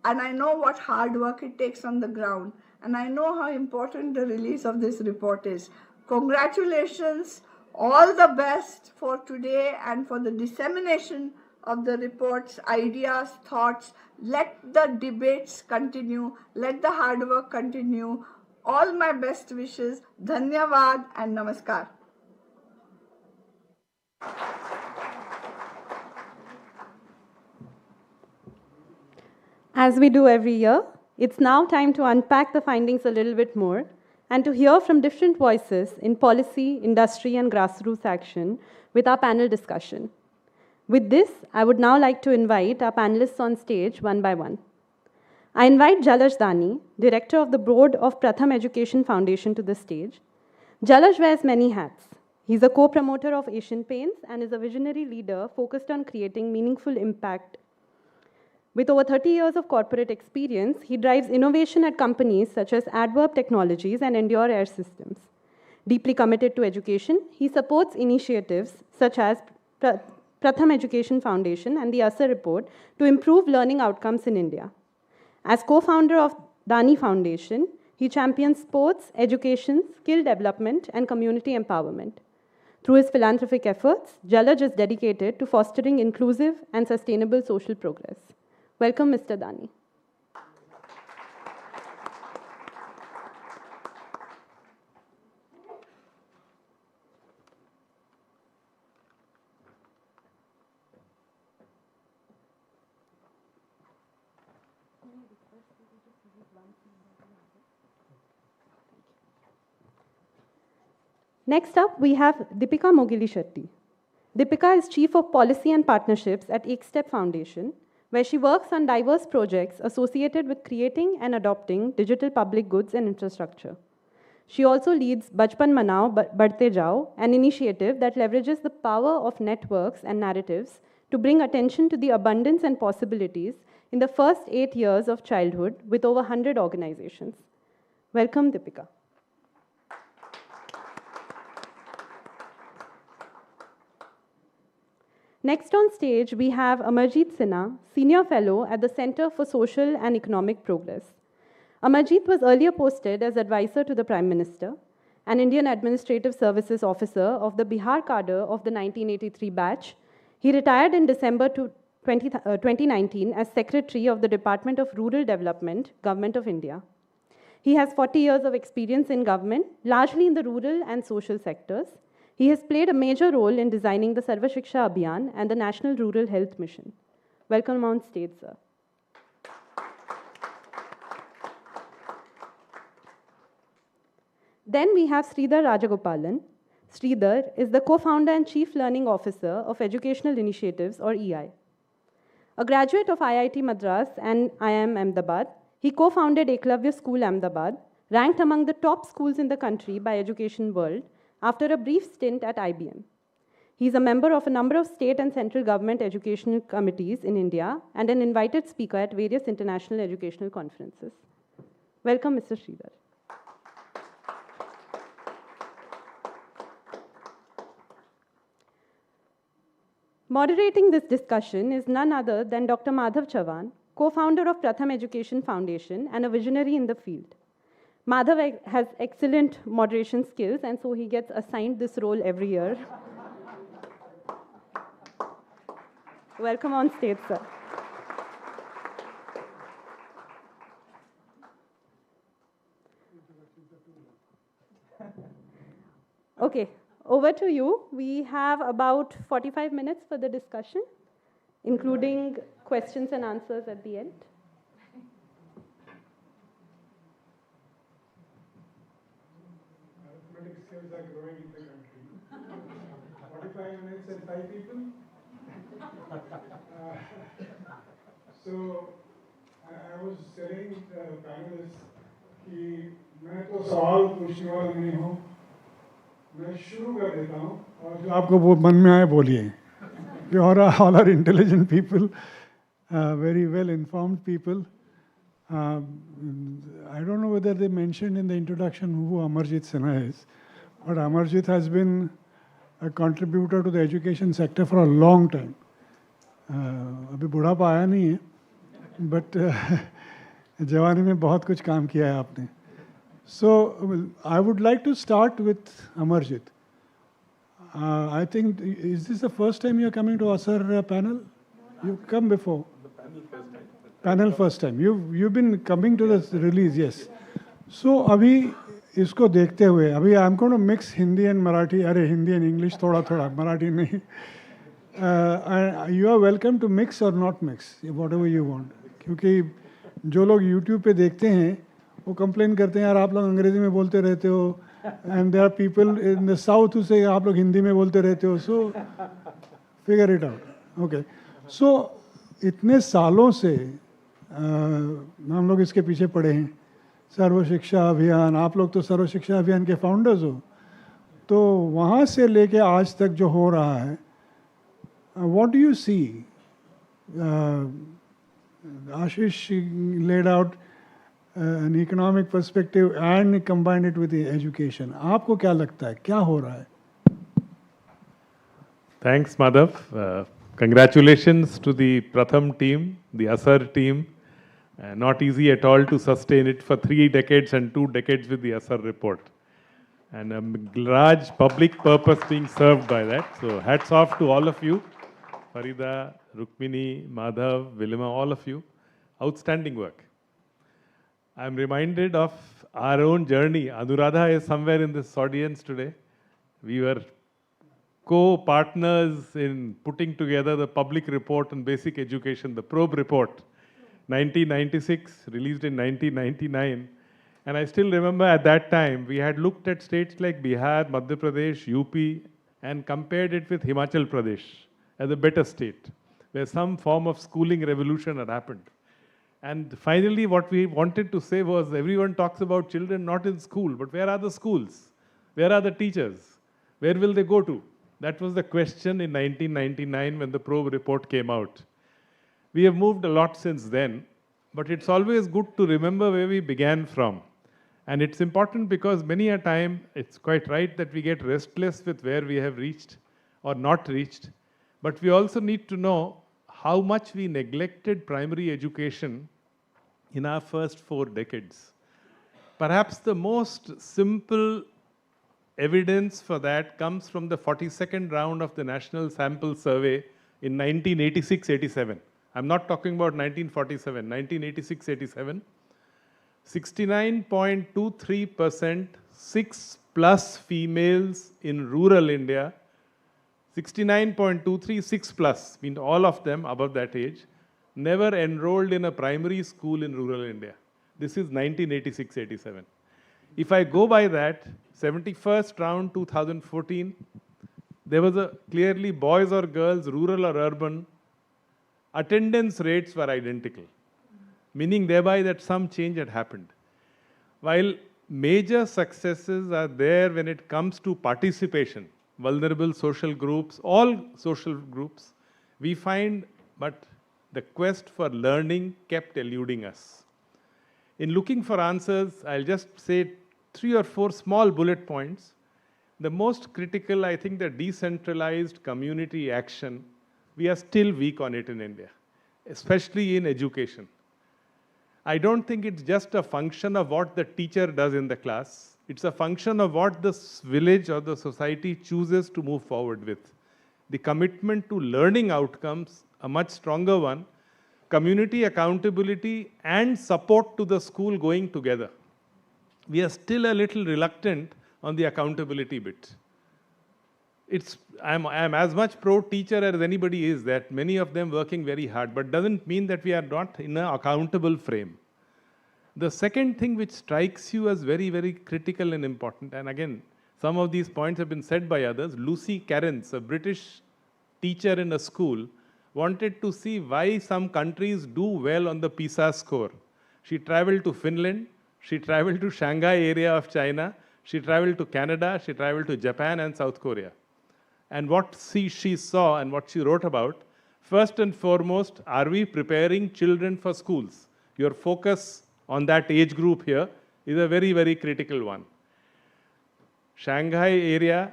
Speaker 12: And I know what hard work it takes on the ground. And I know how important the release of this report is. Congratulations, all the best for today and for the dissemination of the report's ideas, thoughts. Let the debates continue. Let the hard work continue. All my best wishes. Dhanyavad and Namaskar.
Speaker 1: As we do every year, it's now time to unpack the findings a little bit more and to hear from different voices in policy, industry, and grassroots action with our panel discussion. With this, I would now like to invite our panelists on stage one by one. I invite Jalaj Dani, Director of the Board of Pratham Education Foundation, to the stage. Jalaj wears many hats. He's a co-promoter of Asian Paints and is a visionary leader focused on creating meaningful impact. With over 30 years of corporate experience, he drives innovation at companies such as Adverb Technologies and Endure Air Systems. Deeply committed to education, he supports initiatives such as PRATHAM Education Foundation and the ASAR Report to improve learning outcomes in India. As co-founder of Dani Foundation, he champions sports, education, skill development, and community empowerment. Through his philanthropic efforts, Jalaj is dedicated to fostering inclusive and sustainable social progress. Welcome, Mr. Dani. Next up, we have Deepika Mogili Shetty. Deepika is Chief of Policy and Partnerships at Ekstep Foundation, where she works on diverse projects associated with creating and adopting digital public goods and infrastructure. She also leads Bachpan Manao Badhte Jao, an initiative that leverages the power of networks and narratives to bring attention to the abundance and possibilities in the first 8 years of childhood with over 100 organizations. Welcome, Deepika. Next on stage, we have Amarjeet Sinha, Senior Fellow at the Center for Social and Economic Progress. Amarjeet was earlier posted as advisor to the Prime Minister, an Indian Administrative Services Officer of the Bihar cadre of the 1983 batch. He retired in December 2019 as Secretary of the Department of Rural Development, Government of India. He has 40 years of experience in government, largely in the rural and social sectors. He has played a major role in designing the Sarva Shiksha Abhiyan and the National Rural Health Mission. Welcome on stage, sir. Then we have Sridhar Rajagopalan. Sridhar is the co-founder and Chief Learning Officer of Educational Initiatives, or EI. A graduate of IIT Madras and IIM Ahmedabad, he co-founded Eklavya School Ahmedabad, ranked among the top schools in the country by Education World, after a brief stint at IBM. He is a member of a number of state and central government educational committees in India and an invited speaker at various international educational conferences. Welcome, Mr. Sridhar. Moderating this discussion is none other than Dr. Madhav Chavan, co-founder of Pratham Education Foundation and a visionary in the field. Madhav has excellent moderation skills, and so he gets assigned this role every year. Welcome on stage, sir. Okay, over to you. We have about 45 minutes for the discussion, including questions and answers at the end.
Speaker 13: Skills are growing in the country. 45 minutes and 5 people. So I was telling the panelists कि मैं तो सवाल पूछने वाला नहीं हूँ, मैं शुरू कर देता हूँ और जो आपको वो मन में आए बोलिए. You all are intelligent people, very well informed people. I don't know whether they mentioned in the introduction who Amarjeet Sinha is. But Amarjeet has been a contributor to the education sector for a long time. अभी बुढ़ापा आया नहीं है, but जवानी में बहुत कुछ काम किया है आपने. So I would like to start with Amarjeet. I think, is this the first time you are coming to ASAR panel? You've come before. Panel first time. You've been coming to this release, yes. So अभी इसको देखते हुए अभी I am going to mix Hindi and Marathi. अरे Hindi and English थोड़ा थोड़ा, मराठी नहीं. You are welcome to mix or not mix, whatever you want. क्योंकि जो लोग यूट्यूब पे देखते हैं वो कंप्लेन करते हैं यार आप लोग अंग्रेजी में बोलते रहते हो, and there are people in the south who say आप लोग हिंदी में बोलते रहते हो. So figure it out. Okay, so इतने सालों से हम लोग इसके पीछे पड़े हैं. सर्व शिक्षा अभियान, आप लोग तो सर्व शिक्षा अभियान के फाउंडर्स हो. तो वहाँ से लेके आज तक जो हो रहा है, what do you see? Ashish laid out an economic perspective and combined it with the education. आपको क्या लगता है, क्या हो रहा है?
Speaker 14: Thanks, Madhav. Congratulations to the Pratham team, the Asar team. Not easy at all to sustain it for 3 decades and 2 decades with the Asar report. And a large public purpose being served by that. So hats off to all of you. Farida, Rukmini, Madhav, Vilima, all of you. Outstanding work. I'm reminded of our own journey. Anuradha is somewhere in this audience today. We were co-partners in putting together the public report on basic education, the probe report, 1996, released in 1999. And I still remember at that time, we had looked at states like Bihar, Madhya Pradesh, UP, and compared it with Himachal Pradesh as a better state, where some form of schooling revolution had happened. And finally, what we wanted to say was, everyone talks about children not in school, but where are the schools? Where are the teachers? Where will they go to? That was the question in 1999 when the probe report came out. We have moved a lot since then, but it's always good to remember where we began from. And it's important because many a time, it's quite right that we get restless with where we have reached or not reached. But we also need to know how much we neglected primary education in our first 4 decades. Perhaps the most simple evidence for that comes from the 42nd round of the National Sample Survey in 1986-87. I'm not talking about 1947, 1986-87. 69.23% 6+ females in rural India, 69.23 6+, means all of them above that age, never enrolled in a primary school in rural India. This is 1986-87. If I go by that, 71st round 2014, there was a clearly boys or girls, rural or urban, attendance rates were identical, meaning thereby that some change had happened. While major successes are there when it comes to participation, vulnerable social groups, all social groups, we find, but the quest for learning kept eluding us. In looking for answers, I'll just say 3 or 4 small bullet points. The most critical, I think, the decentralized community action, we are still weak on it in India, especially in education. I don't think it's just a function of what the teacher does in the class. It's a function of what the village or the society chooses to move forward with. The commitment to learning outcomes, a much stronger one, community accountability and support to the school going together. We are still a little reluctant on the accountability bit. I'm as much pro-teacher as anybody is, that many of them working very hard, but doesn't mean that we are not in an accountable frame. The second thing which strikes you as very, very critical and important, and again, some of these points have been said by others. Lucy Carrens, a British teacher in a school, wanted to see why some countries do well on the PISA score. She traveled to Finland, she traveled to Shanghai area of China, she traveled to Canada, she traveled to Japan and South Korea. And what she saw and what she wrote about, first and foremost, are we preparing children for schools? Your focus on that age group here is a very, very critical one. Shanghai area,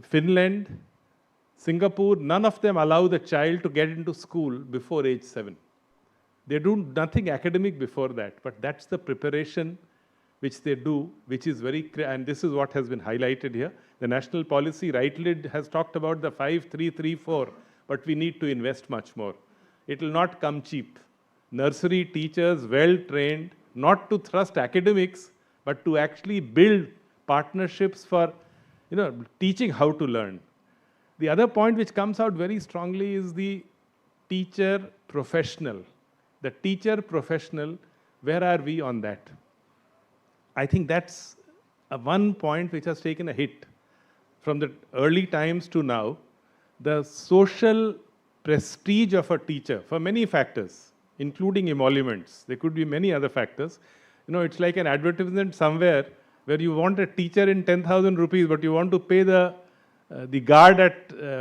Speaker 14: Finland, Singapore, none of them allow the child to get into school before age 7. They do nothing academic before that, but that's the preparation which they do, which is very, and this is what has been highlighted here. The national policy rightly has talked about the 5-3-3-4, but we need to invest much more. It will not come cheap. Nursery teachers, well trained, not to thrust academics, but to actually build partnerships for, teaching how to learn. The other point which comes out very strongly is the teacher professional. The teacher professional, where are we on that? I think that's one point which has taken a hit from the early times to now. The social prestige of a teacher, for many factors, including emoluments. There could be many other factors. It's like an advertisement somewhere where you want a teacher in 10,000 rupees, but you want to pay the guard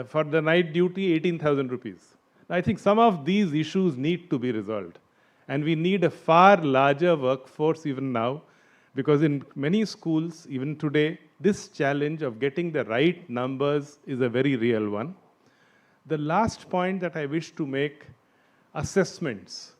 Speaker 14: for the night duty 18,000 rupees. I think some of these issues need to be resolved. And we need a far larger workforce even now, because in many schools, even today, this challenge of getting the right numbers is a very real one. The last point that I wish to make, assessments.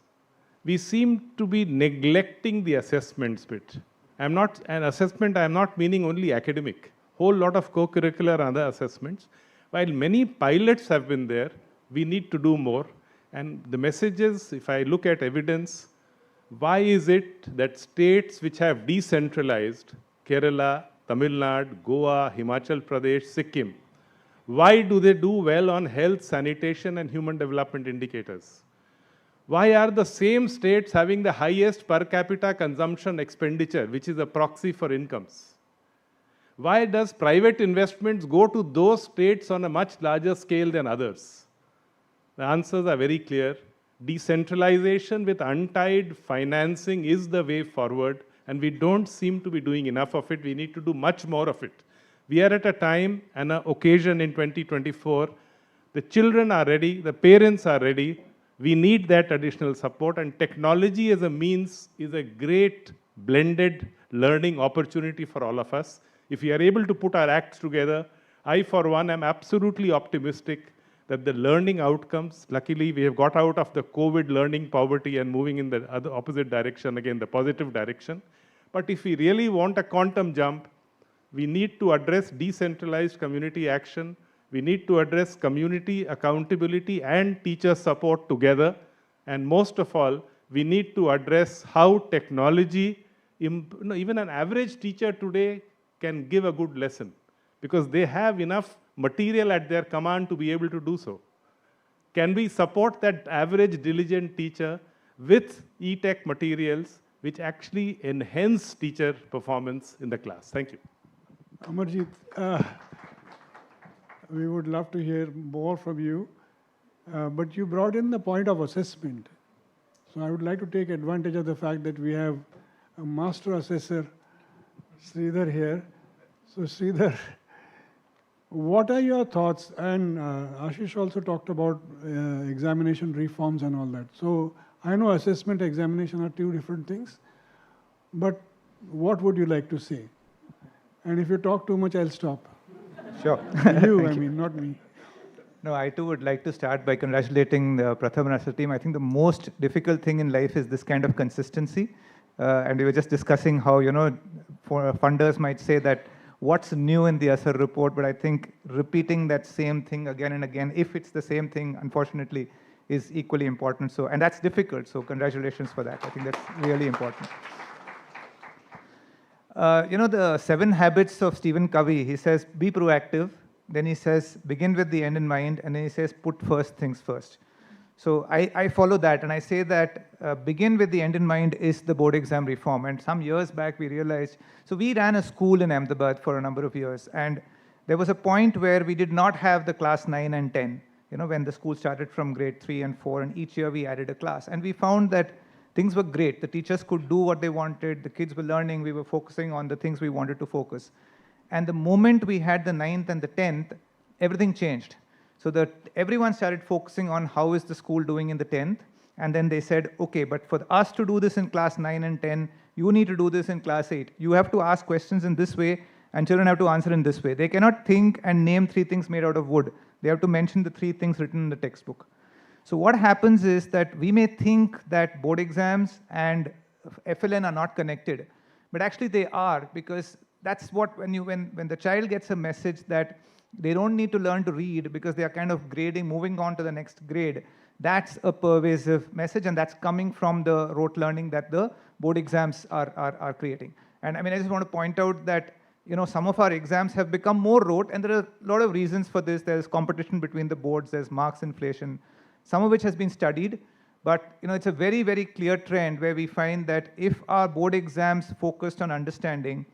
Speaker 14: We seem to be neglecting the assessments bit. I'm not meaning only academic. Whole lot of co-curricular and other assessments. While many pilots have been there, we need to do more. And the messages, if I look at evidence, why is it that states which have decentralized, Kerala, Tamil Nadu, Goa, Himachal Pradesh, Sikkim, why do they do well on health, sanitation, and human development indicators? Why are the same states having the highest per capita consumption expenditure, which is a proxy for incomes? Why does private investments go to those states on a much larger scale than others? The answers are very clear. Decentralization with untied financing is the way forward, and we don't seem to be doing enough of it. We need to do much more of it. We are at a time and an occasion in 2024. The children are ready, the parents are ready. We need that additional support, and technology as a means is a great blended learning opportunity for all of us. If we are able to put our acts together, I, for one, am absolutely optimistic that the learning outcomes, luckily we have got out of the COVID learning poverty and moving in the other opposite direction, again, the positive direction. But if we really want a quantum jump, we need to address decentralized community action. We need to address community accountability and teacher support together. And most of all, we need to address how technology, even an average teacher today can give a good lesson, because they have enough material at their command to be able to do so. Can we support that average diligent teacher with e-tech materials which actually enhance teacher performance in the class? Thank you.
Speaker 13: Amarjit, we would love to hear more from you, but you brought in the point of assessment. So I would like to take advantage of the fact that we have a master assessor, Sridhar, here. So Sridhar, what are your thoughts? And Ashish also talked about examination reforms and all that. So I know assessment, examination are two different things, but what would you like to say? And if you talk too much, I'll stop.
Speaker 15: Sure.
Speaker 13: You, I mean, not me.
Speaker 15: No, I too would like to start by congratulating the Pratham and Asar team. I think the most difficult thing in life is this kind of consistency. And we were just discussing how, for funders might say that what's new in the Asar report, but I think repeating that same thing again and again, if it's the same thing, unfortunately, is equally important. So, and that's difficult. So congratulations for that. I think that's really important. The 7 habits of Stephen Covey, he says, be proactive. Then he says, begin with the end in mind. And then he says, put first things first. So I follow that. And I say that begin with the end in mind is the board exam reform. And some years back, we realized, so we ran a school in Ahmedabad for a number of years. And there was a point where we did not have the class 9 and 10, when the school started from grade 3 and 4. And each year we added a class. And we found that things were great. The teachers could do what they wanted. The kids were learning. We were focusing on the things we wanted to focus. And the moment we had the 9th and the 10th, everything changed. So that everyone started focusing on how is the school doing in the 10th. And then they said, okay, but for us to do this in class 9 and 10, you need to do this in class 8. You have to ask questions in this way, and children have to answer in this way. They cannot think and name 3 things made out of wood. They have to mention the 3 things written in the textbook. So what happens is that we may think that board exams and FLN are not connected, but actually they are, because that's what, when the child gets a message that they don't need to learn to read because they are kind of grading, moving on to the next grade, that's a pervasive message, and that's coming from the rote learning that the board exams are creating. And I just want to point out that some of our exams have become more rote, and there are a lot of reasons for this. There's competition between the boards, there's marks inflation, some of which has been studied, but it's a very, very clear trend where we find that if our board exams focused on understanding,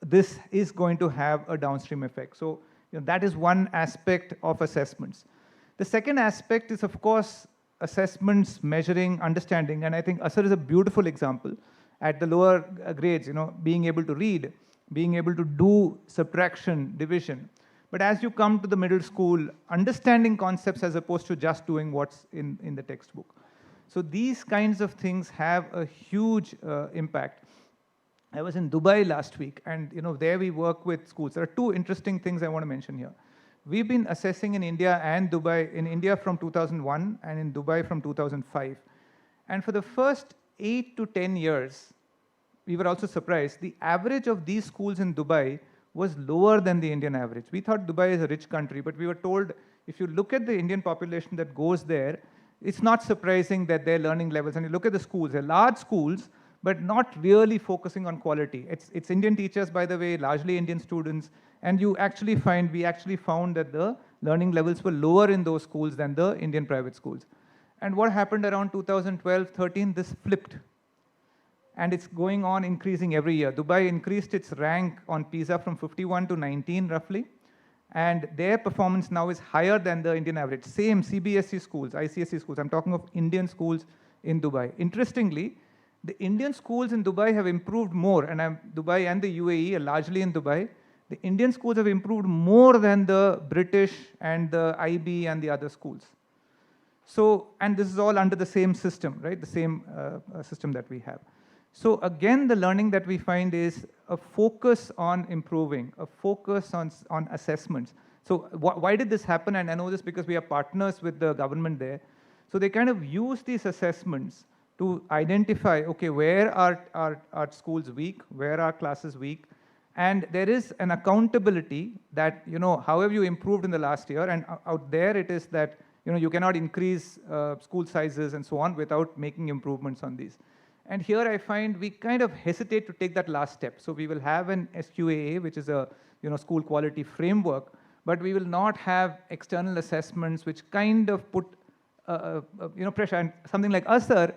Speaker 15: this is going to have a downstream effect. So that is one aspect of assessments. The second aspect is, of course, assessments measuring understanding, and I think Asar is a beautiful example at the lower grades, being able to read. being able to do subtraction, division. But as you come to the middle school, understanding concepts as opposed to just doing what's in the textbook. So these kinds of things have a huge impact. I was in Dubai last week, and there we work with schools. There are two interesting things I want to mention here. We've been assessing in India and Dubai, in India from 2001 and in Dubai from 2005. And for the first 8 to 10 years, we were also surprised, the average of these schools in Dubai was lower than the Indian average. We thought Dubai is a rich country, but we were told if you look at the Indian population that goes there, it's not surprising that their learning levels, and you look at the schools, they're large schools, but not really focusing on quality. It's Indian teachers, by the way, largely Indian students, and we actually found that the learning levels were lower in those schools than the Indian private schools. And what happened around 2012-13, this flipped. And it's going on increasing every year. Dubai increased its rank on PISA from 51 to 19 roughly. And their performance now is higher than the Indian average. Same CBSE schools, ICSE schools. I'm talking of Indian schools in Dubai. Interestingly, the Indian schools in Dubai have improved more. And Dubai and the UAE are largely in Dubai. The Indian schools have improved more than the British and the IB and the other schools. So, and this is all under the same system, right? The same system that we have. So again, the learning that we find is a focus on improving, a focus on assessments. So why did this happen? And I know this because we are partners with the government there. So they kind of use these assessments to identify, okay, where are our schools weak, where are classes weak, and there is an accountability that, however you improved in the last year, and out there it is that, you cannot increase school sizes and so on without making improvements on these. And here I find we kind of hesitate to take that last step. So we will have an SQAA, which is a school quality framework, but we will not have external assessments which kind of put pressure. And something like ASAR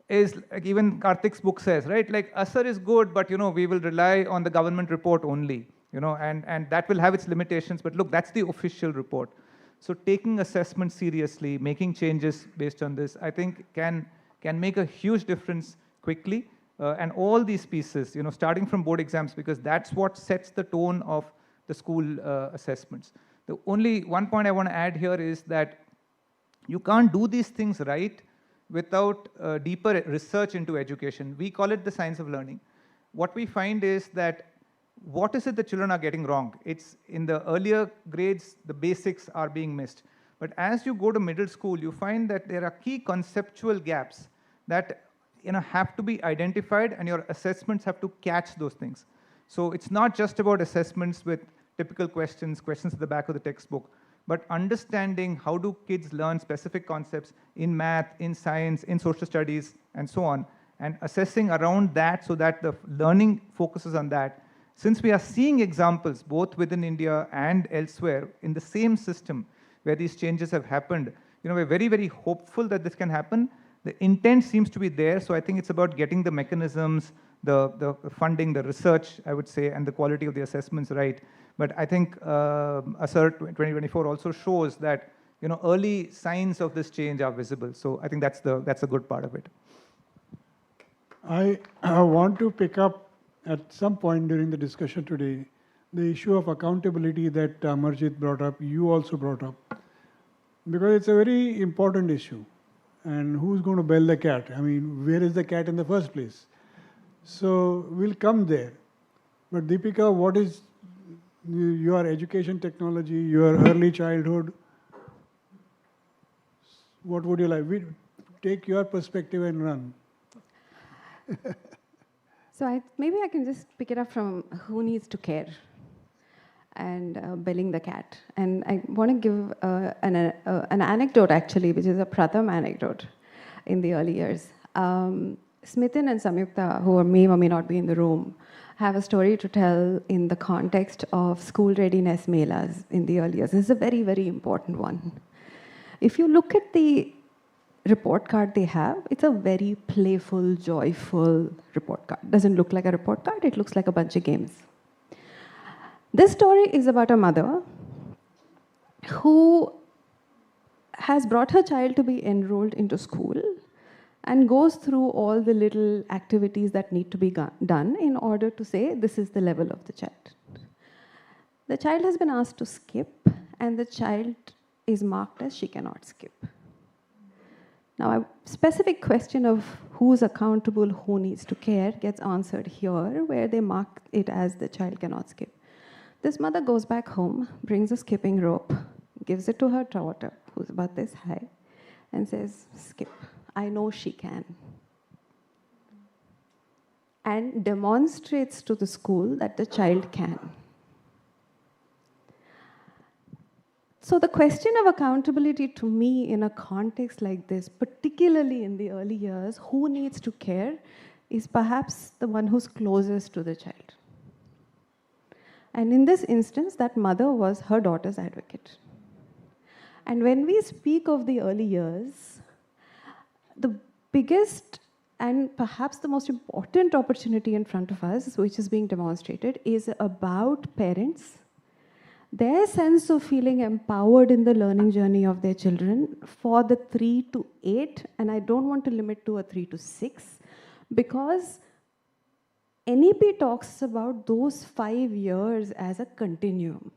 Speaker 15: is, like even Karthik's book says, right? Like ASAR is good, but we will rely on the government report only, and that will have its limitations. But look, that's the official report. So taking assessment seriously, making changes based on this, I think can make a huge difference quickly. And all these pieces, starting from board exams, because that's what sets the tone of the school assessments. The only one point I want to add here is that you can't do these things right without deeper research into education. We call it the science of learning. What we find is that what is it that children are getting wrong? It's in the earlier grades, the basics are being missed. But as you go to middle school, you find that there are key conceptual gaps that have to be identified, and your assessments have to catch those things. So it's not just about assessments with typical questions at the back of the textbook, but understanding how do kids learn specific concepts in math, in science, in social studies, and so on, and assessing around that so that the learning focuses on that. Since we are seeing examples both within India and elsewhere in the same system where these changes have happened, we're very, very hopeful that this can happen. The intent seems to be there, so I think it's about getting the mechanisms, the funding, the research, I would say, and the quality of the assessments right. But I think ASAR 2024 also shows that early signs of this change are visible. So I think that's a good part of it.
Speaker 13: I want to pick up at some point during the discussion today the issue of accountability that Amarjit brought up, you also brought up, because it's a very important issue. And who's going to bail the cat? I mean, where is the cat in the first place? So we'll come there. But Deepika, what is your education technology, your early childhood? What would you like? Take your perspective and run.
Speaker 1: So maybe I can just pick it up from who needs to care and belling the cat. And I want to give an anecdote, actually, which is a Pratham anecdote in the early years. Smithin and Samyukta, who may or may not be in the room, have a story to tell in the context of school readiness melas in the early years. This is a very, very important one. If you look at the report card they have, it's a very playful, joyful report card. Doesn't look like a report card, it looks like a bunch of games. This story is about a mother who has brought her child to be enrolled into school, and goes through all the little activities that need to be done in order to say this is the level of the child. The child has been asked to skip, and the child is marked as she cannot skip. Now, a specific question of who's accountable, who needs to care, gets answered here, where they mark it as the child cannot skip. This mother goes back home, brings a skipping rope, gives it to her daughter, who's about this high, and says, skip. I know she can. And demonstrates to the school that the child can. So the question of accountability to me in a context like this, particularly in the early years, who needs to care, is perhaps the one who's closest to the child. And in this instance, that mother was her daughter's advocate. And when we speak of the early years, the biggest and perhaps the most important opportunity in front of us, which is being demonstrated, is about parents, their sense of feeling empowered in the learning journey of their children for the 3 to 8, and I don't want to limit to a 3 to 6, because NEP talks about those 5 years as a continuum.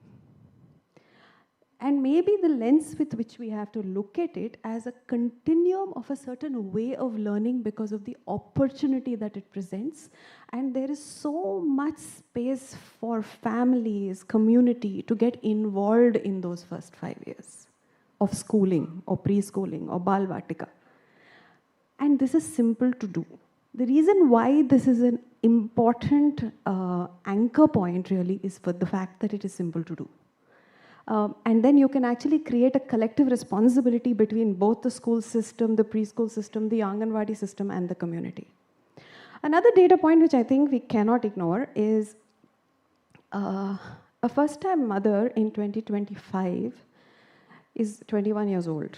Speaker 1: And maybe the lens with which we have to look at it as a continuum of a certain way of learning because of the opportunity that it presents. And there is so much space for families, community to get involved in those first 5 years of schooling or preschooling or Bal Vatika. And this is simple to do. The reason why this is an important anchor point really is for the fact that it is simple to do. And then you can actually create a collective responsibility between both the school system, the preschool system, the Anganwadi system, and the community. Another data point which I think we cannot ignore is a first-time mother in 2025 is 21 years old.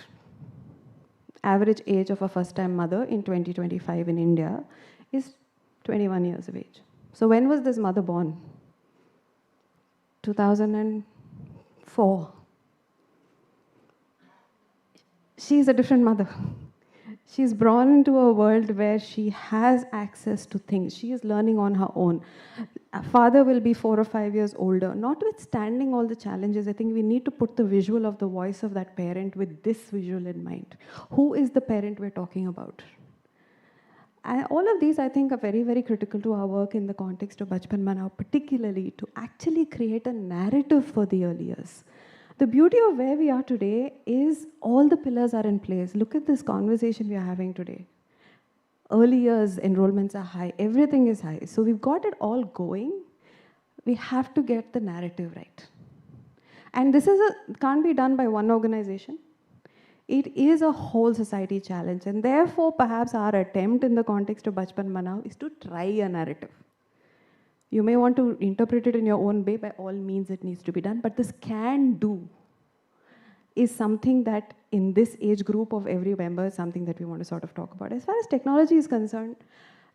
Speaker 1: Average age of a first-time mother in 2025 in India is 21 years of age. So when was this mother born? 2004. She's a different mother. She's born into a world where she has access to things. She is learning on her own. A father will be 4 or 5 years older. Notwithstanding all the challenges, I think we need to put the visual of the voice of that parent with this visual in mind. Who is the parent we're talking about? And all of these, I think, are very, very critical to our work in the context of Bachpan Manao, particularly to actually create a narrative for the early years. The beauty of where we are today is all the pillars are in place. Look at this conversation we are having today. Early years enrollments are high. Everything is high. So we've got it all going. We have to get the narrative right. And this can't be done by one organization. It is a whole society challenge. And therefore, perhaps our attempt in the context of Bachpan Manao is to try a narrative. You may want to interpret it in your own way. By all means, it needs to be done. But this can do is something that in this age group of every member is something that we want to sort of talk about. As far as technology is concerned,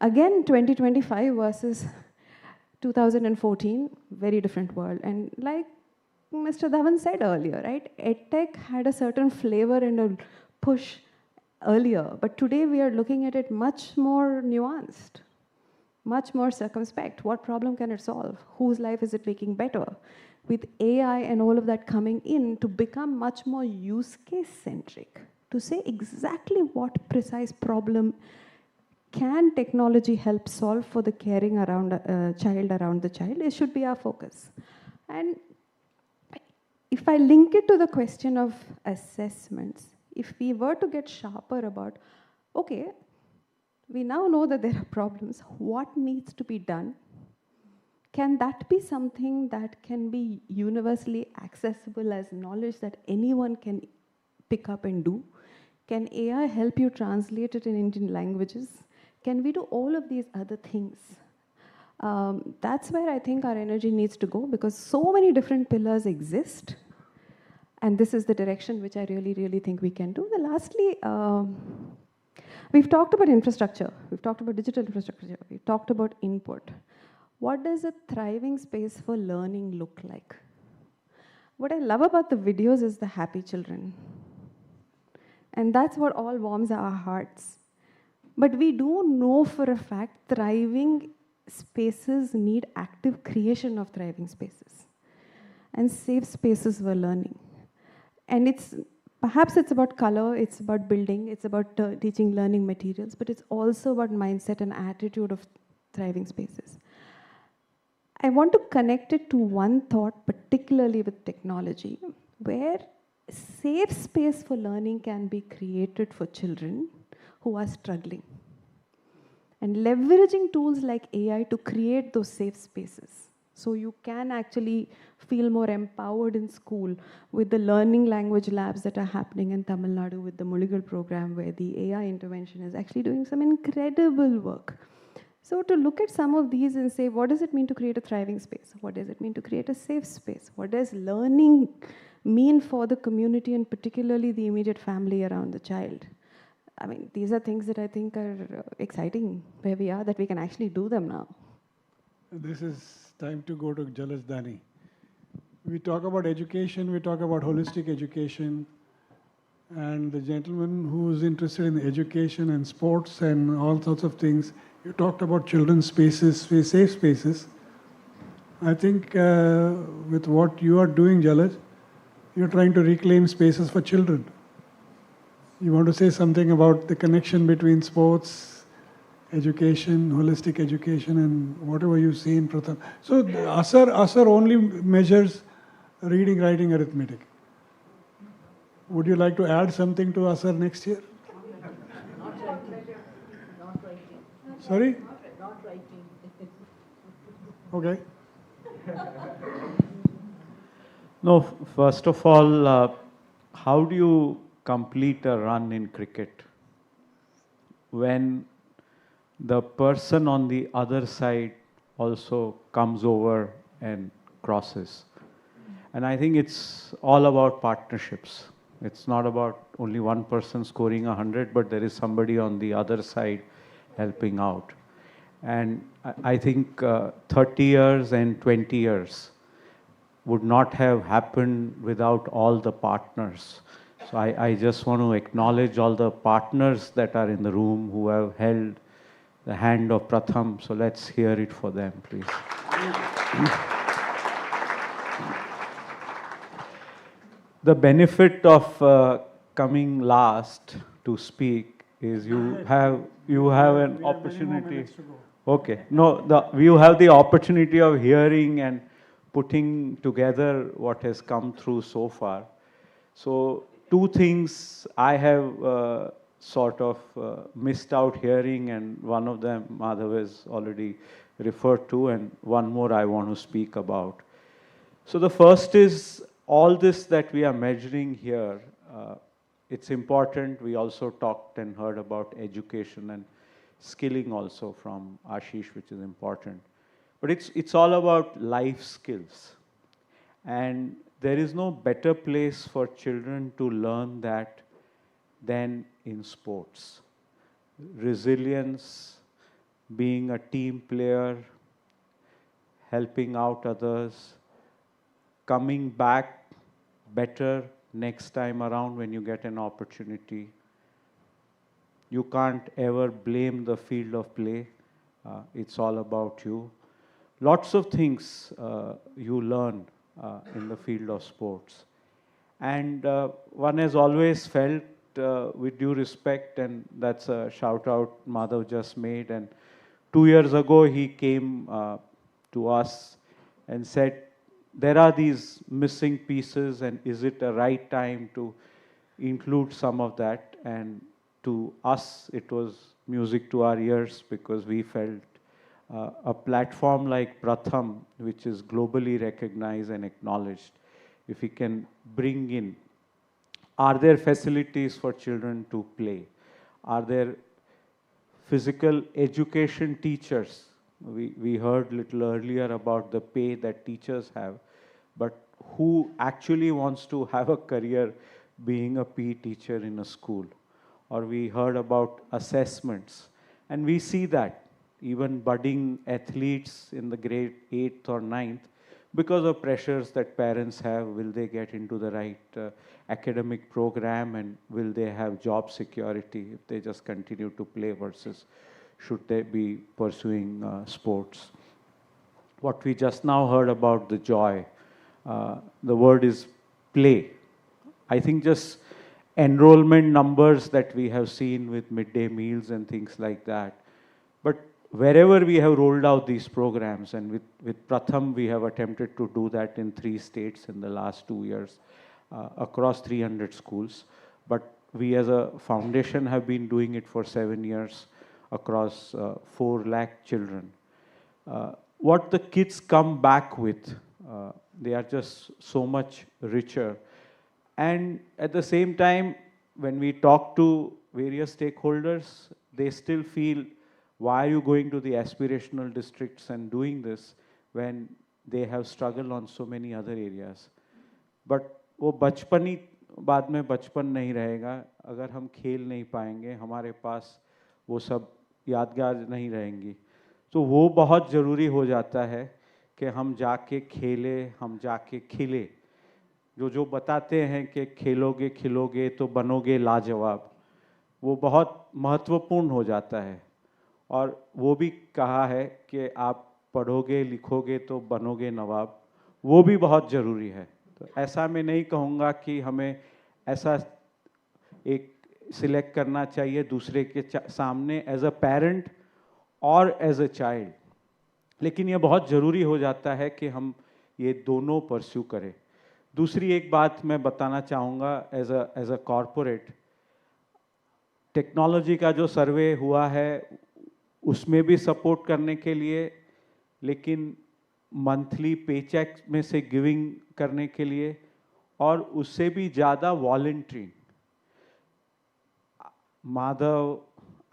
Speaker 1: again, 2025 versus 2014, very different world. And like Mr. Dhawan said earlier, right? EdTech had a certain flavor and a push earlier. But today we are looking at it much more nuanced. Much more circumspect. What problem can it solve? Whose life is it making better? With AI and all of that coming in to become much more use case centric, to say exactly what precise problem can technology help solve for the caring around child around the child, it should be our focus. And if I link it to the question of assessments, if we were to get sharper about, okay, we now know that there are problems. What needs to be done? Can that be something that can be universally accessible as knowledge that anyone can pick up and do? Can AI help you translate it in Indian languages? Can we do all of these other things? That's where I think our energy needs to go, because so many different pillars exist. And this is the direction which I really, really think we can do. And lastly, we've talked about infrastructure. We've talked about digital infrastructure. We've talked about input. What does a thriving space for learning look like? What I love about the videos is the happy children. And that's what all warms our hearts.
Speaker 16: But we do know for a fact thriving spaces need active creation of thriving spaces and safe spaces for learning. And perhaps it's about color, it's about building, it's about teaching learning materials, but it's also about mindset and attitude of thriving spaces. I want to connect it to one thought, particularly with technology, where safe space for learning can be created for children who are struggling. And leveraging tools like AI to create those safe spaces. So you can actually feel more empowered in school with the learning language labs that are happening in Tamil Nadu with the Muligal program, where the AI intervention is actually doing some incredible work. So to look at some of these and say, what does it mean to create a thriving space? What does it mean to create a safe space? What does learning mean for the community and particularly the immediate family around the child? I mean, these are things that I think are exciting where we are, that we can actually do them now.
Speaker 13: This is time to go to Jalas Dani. We talk about education, we talk about holistic education, and the gentleman who's interested in education and sports and all sorts of things, you talked about children's spaces, safe spaces. I think with what you are doing, Jalas, you're trying to reclaim spaces for children. You want to say something about the connection between sports, education, holistic education, and whatever you see in Pratham. So Asar only measures reading, writing, arithmetic. Would you like to add something to Asar next year?
Speaker 6: Not writing.
Speaker 13: Sorry?
Speaker 6: Not writing.
Speaker 13: Okay.
Speaker 17: No, first of all, how do you complete a run in cricket when the person on the other side also comes over and crosses? And I think it's all about partnerships. It's not about only one person scoring 100, but there is somebody on the other side helping out. And I think 30 years and 20 years would not have happened without all the partners. So I just want to acknowledge all the partners that are in the room who have held the hand of Pratham. So let's hear it for them, please. The benefit of coming last to speak is you have an opportunity. Okay, no, you have the opportunity of hearing and putting together what has come through so far. So two things I have sort of missed out hearing, and one of them Madhav has already referred to, and one more I want to speak about. So the first is all this that we are measuring here, it's important. We also talked and heard about education and skilling also from Ashish, which is important. But it's all about life skills. And there is no better place for children to learn that than in sports. Resilience, being a team player, helping out others, coming back better next time around when you get an opportunity. You can't ever blame the field of play. It's all about you. Lots of things you learn in the field of sports. And one has always felt, with due respect, and that's a shout out Madhav just made, and 2 years ago he came to us and said, there are these missing pieces, and is it a right time to include some of that? And to us, it was music to our ears, because we felt a platform like Pratham, which is globally recognized and acknowledged, if we can bring in, are there facilities for children to play? Are there physical education teachers? We heard a little earlier about the pay that teachers have, but who actually wants to have a career being a PE teacher in a school? Or we heard about assessments, and we see that even budding athletes in the grade 8th or 9th because of pressures that parents have. Will they get into the right academic program, and will they have job security if they just continue to play, versus should they be pursuing sports? What we just now heard about the joy, the word is play. I think just enrollment numbers that we have seen with midday meals and things like that. But wherever we have rolled out these programs, and with Pratham, we have attempted to do that in 3 states in the last 2 years, across 300 schools. But we as a foundation have been doing it for 7 years across 4 lakh children. What the kids come back with, they are just so much richer. And at the same time, when we talk to various stakeholders, they still feel, why are you going to the aspirational districts and doing this when they have struggled on so many other areas? But वो बचपन ही बाद में बचपन नहीं रहेगा अगर हम खेल नहीं पाएंगे, हमारे पास वो सब यादगार नहीं रहेंगी. तो वो बहुत ज़रूरी हो जाता है कि हम जाके खेले, हम जाके खिले. जो बताते हैं कि खेलोगे खिलोगे तो बनोगे लाजवाब, वो बहुत महत्वपूर्ण हो जाता है. और वो भी कहा है कि आप पढ़ोगे लिखोगे तो बनोगे नवाब, वो भी बहुत ज़रूरी है. तो ऐसा मैं नहीं कहूँगा कि हमें ऐसा एक सिलेक्ट करना चाहिए दूसरे के सामने एज अ पेरेंट और एज अ चाइल्ड, लेकिन ये बहुत ज़रूरी हो जाता है कि हम ये दोनों परस्यू करें. दूसरी एक बात मैं बताना चाहूँगा एज अ कॉरपोरेट, टेक्नोलॉजी का जो सर्वे हुआ है उसमें भी सपोर्ट करने के लिए, लेकिन मंथली पेचेक में से गिविंग करने के लिए, और उससे भी ज़्यादा वॉलंटियरिंग. माधव,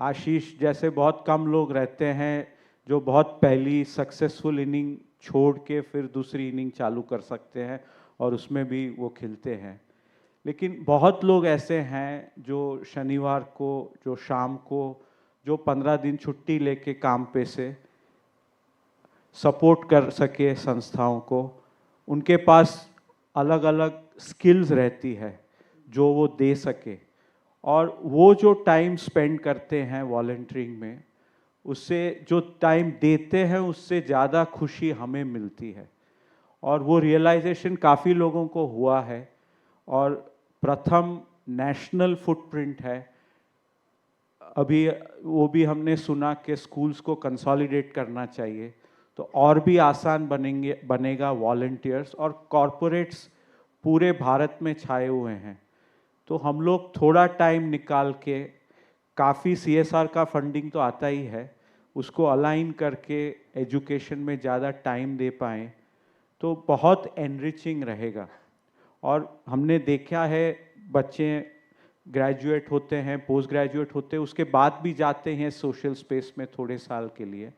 Speaker 17: आशीष जैसे बहुत कम लोग रहते हैं जो बहुत पहली सक्सेसफुल इनिंग छोड़ के फिर दूसरी इनिंग चालू कर सकते हैं और उसमें भी वो खिलते हैं. लेकिन बहुत लोग ऐसे हैं जो शनिवार को, जो शाम को, जो 15 दिन छुट्टी लेके काम पे से सपोर्ट कर सके संस्थाओं को. उनके पास अलग अलग स्किल्स रहती है जो वो दे सके, और वो जो टाइम स्पेंड करते हैं वॉलंटियरिंग में, उससे जो टाइम देते हैं उससे ज़्यादा खुशी हमें मिलती है. और वो रियलाइजेशन काफ़ी लोगों को हुआ है. और प्रथम नेशनल फुटप्रिंट है. अभी वो भी हमने सुना कि स्कूल्स को कंसोलिडेट करना चाहिए, तो और भी आसान बनेगा वॉलंटियर्स. और कॉरपोरेट्स पूरे भारत में छाए हुए हैं, तो हम लोग थोड़ा टाइम निकाल के, काफ़ी CSR का फंडिंग तो आता ही है, उसको अलाइन करके एजुकेशन में ज़्यादा टाइम दे पाएँ तो बहुत एनरिचिंग रहेगा. और हमने देखा है बच्चे ग्रेजुएट होते हैं, पोस्ट ग्रेजुएट होते हैं, उसके बाद भी जाते हैं सोशल स्पेस में थोड़े साल के लिए,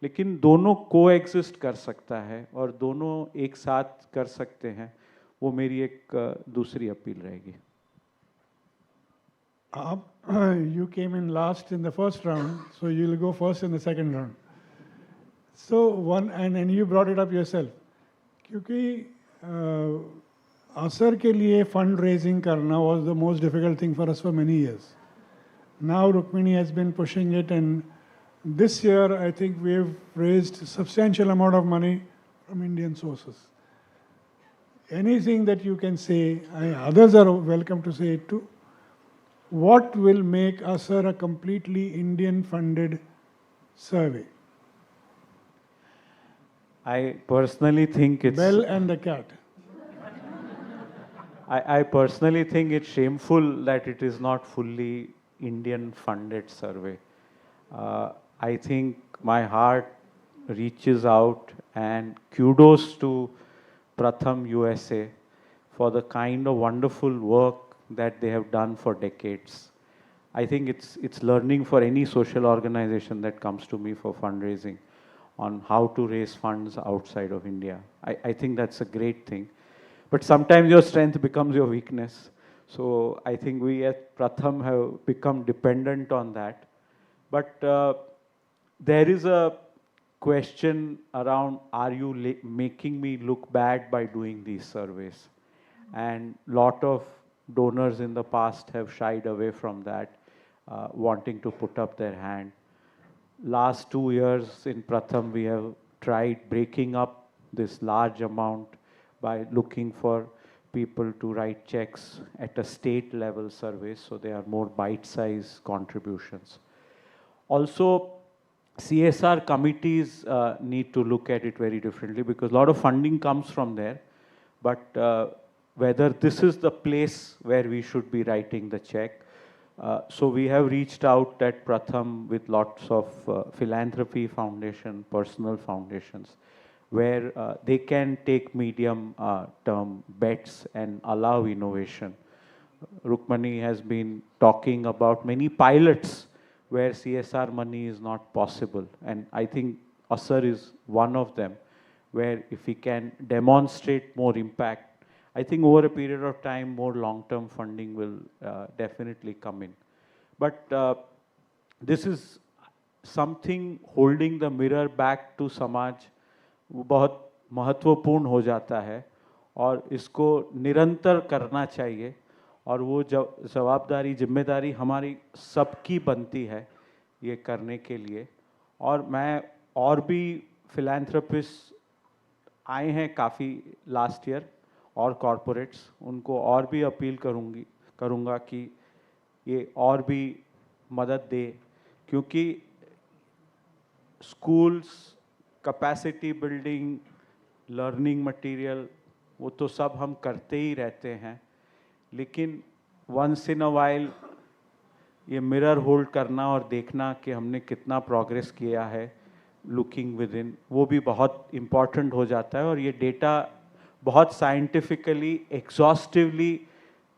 Speaker 17: लेकिन दोनों को एग्जिस्ट कर सकता है और दोनों एक साथ कर सकते हैं. वो मेरी एक दूसरी अपील रहेगी.
Speaker 13: You came in last in the first round, so you'll go first in the second round. So and you brought it up yourself, क्योंकि असर के लिए फंड रेजिंग करना was the most difficult thing for us for many years. Now Rukmini has been pushing it, and this year I think we have raised a substantial amount of money from Indian sources. Anything that you can say, others are welcome to say it too. What will make ASAR a completely Indian funded survey?
Speaker 17: I personally think it's...
Speaker 13: Bell and the cat.
Speaker 17: I personally think it's shameful that it is not fully Indian funded survey. I think my heart reaches out, and kudos to Pratham USA for the kind of wonderful work that they have done for decades. I think it's learning for any social organization that comes to me for fundraising on how to raise funds outside of India. I think that's a great thing. But sometimes your strength becomes your weakness. So I think we at Pratham have become dependent on that. But there is a question around, are you making me look bad by doing these surveys? And lot of donors in the past have shied away from that, wanting to put up their hand. Last 2 years in Pratham, we have tried breaking up this large amount by looking for people to write checks at a state level surveys, so they are more bite-sized contributions. Also, CSR committees need to look at it very differently, because a lot of funding comes from there, but whether this is the place where we should be writing the check. So we have reached out at Pratham with lots of philanthropy foundation, personal foundations, where they can take medium term bets and allow innovation. Rukmani has been talking about many pilots where CSR money is not possible. And I think ASAR is one of them, where if we can demonstrate more impact, I think over a period of time, more long-term funding will definitely come in. But this is something holding the mirror back to समाज, वो बहुत महत्वपूर्ण हो जाता है और इसको निरंतर करना चाहिए और वो जवाबदारी जिम्मेदारी हमारी सबकी बनती है ये करने के लिए। और मैं और भी फिलैंथ्रोपिस्ट आए हैं काफ़ी लास्ट ईयर और कॉरपोरेट्स, उनको और भी अपील करूँगा कि ये और भी मदद दे, क्योंकि schools, capacity building, learning material वो तो सब हम करते ही रहते हैं, लेकिन वंस इन अ वाइल ये मिरर होल्ड करना और देखना कि हमने कितना प्रोग्रेस किया है लुकिंग विद इन, वो भी बहुत इम्पॉर्टेंट हो जाता है। और ये डेटा बहुत साइंटिफिकली एग्जॉस्टिवली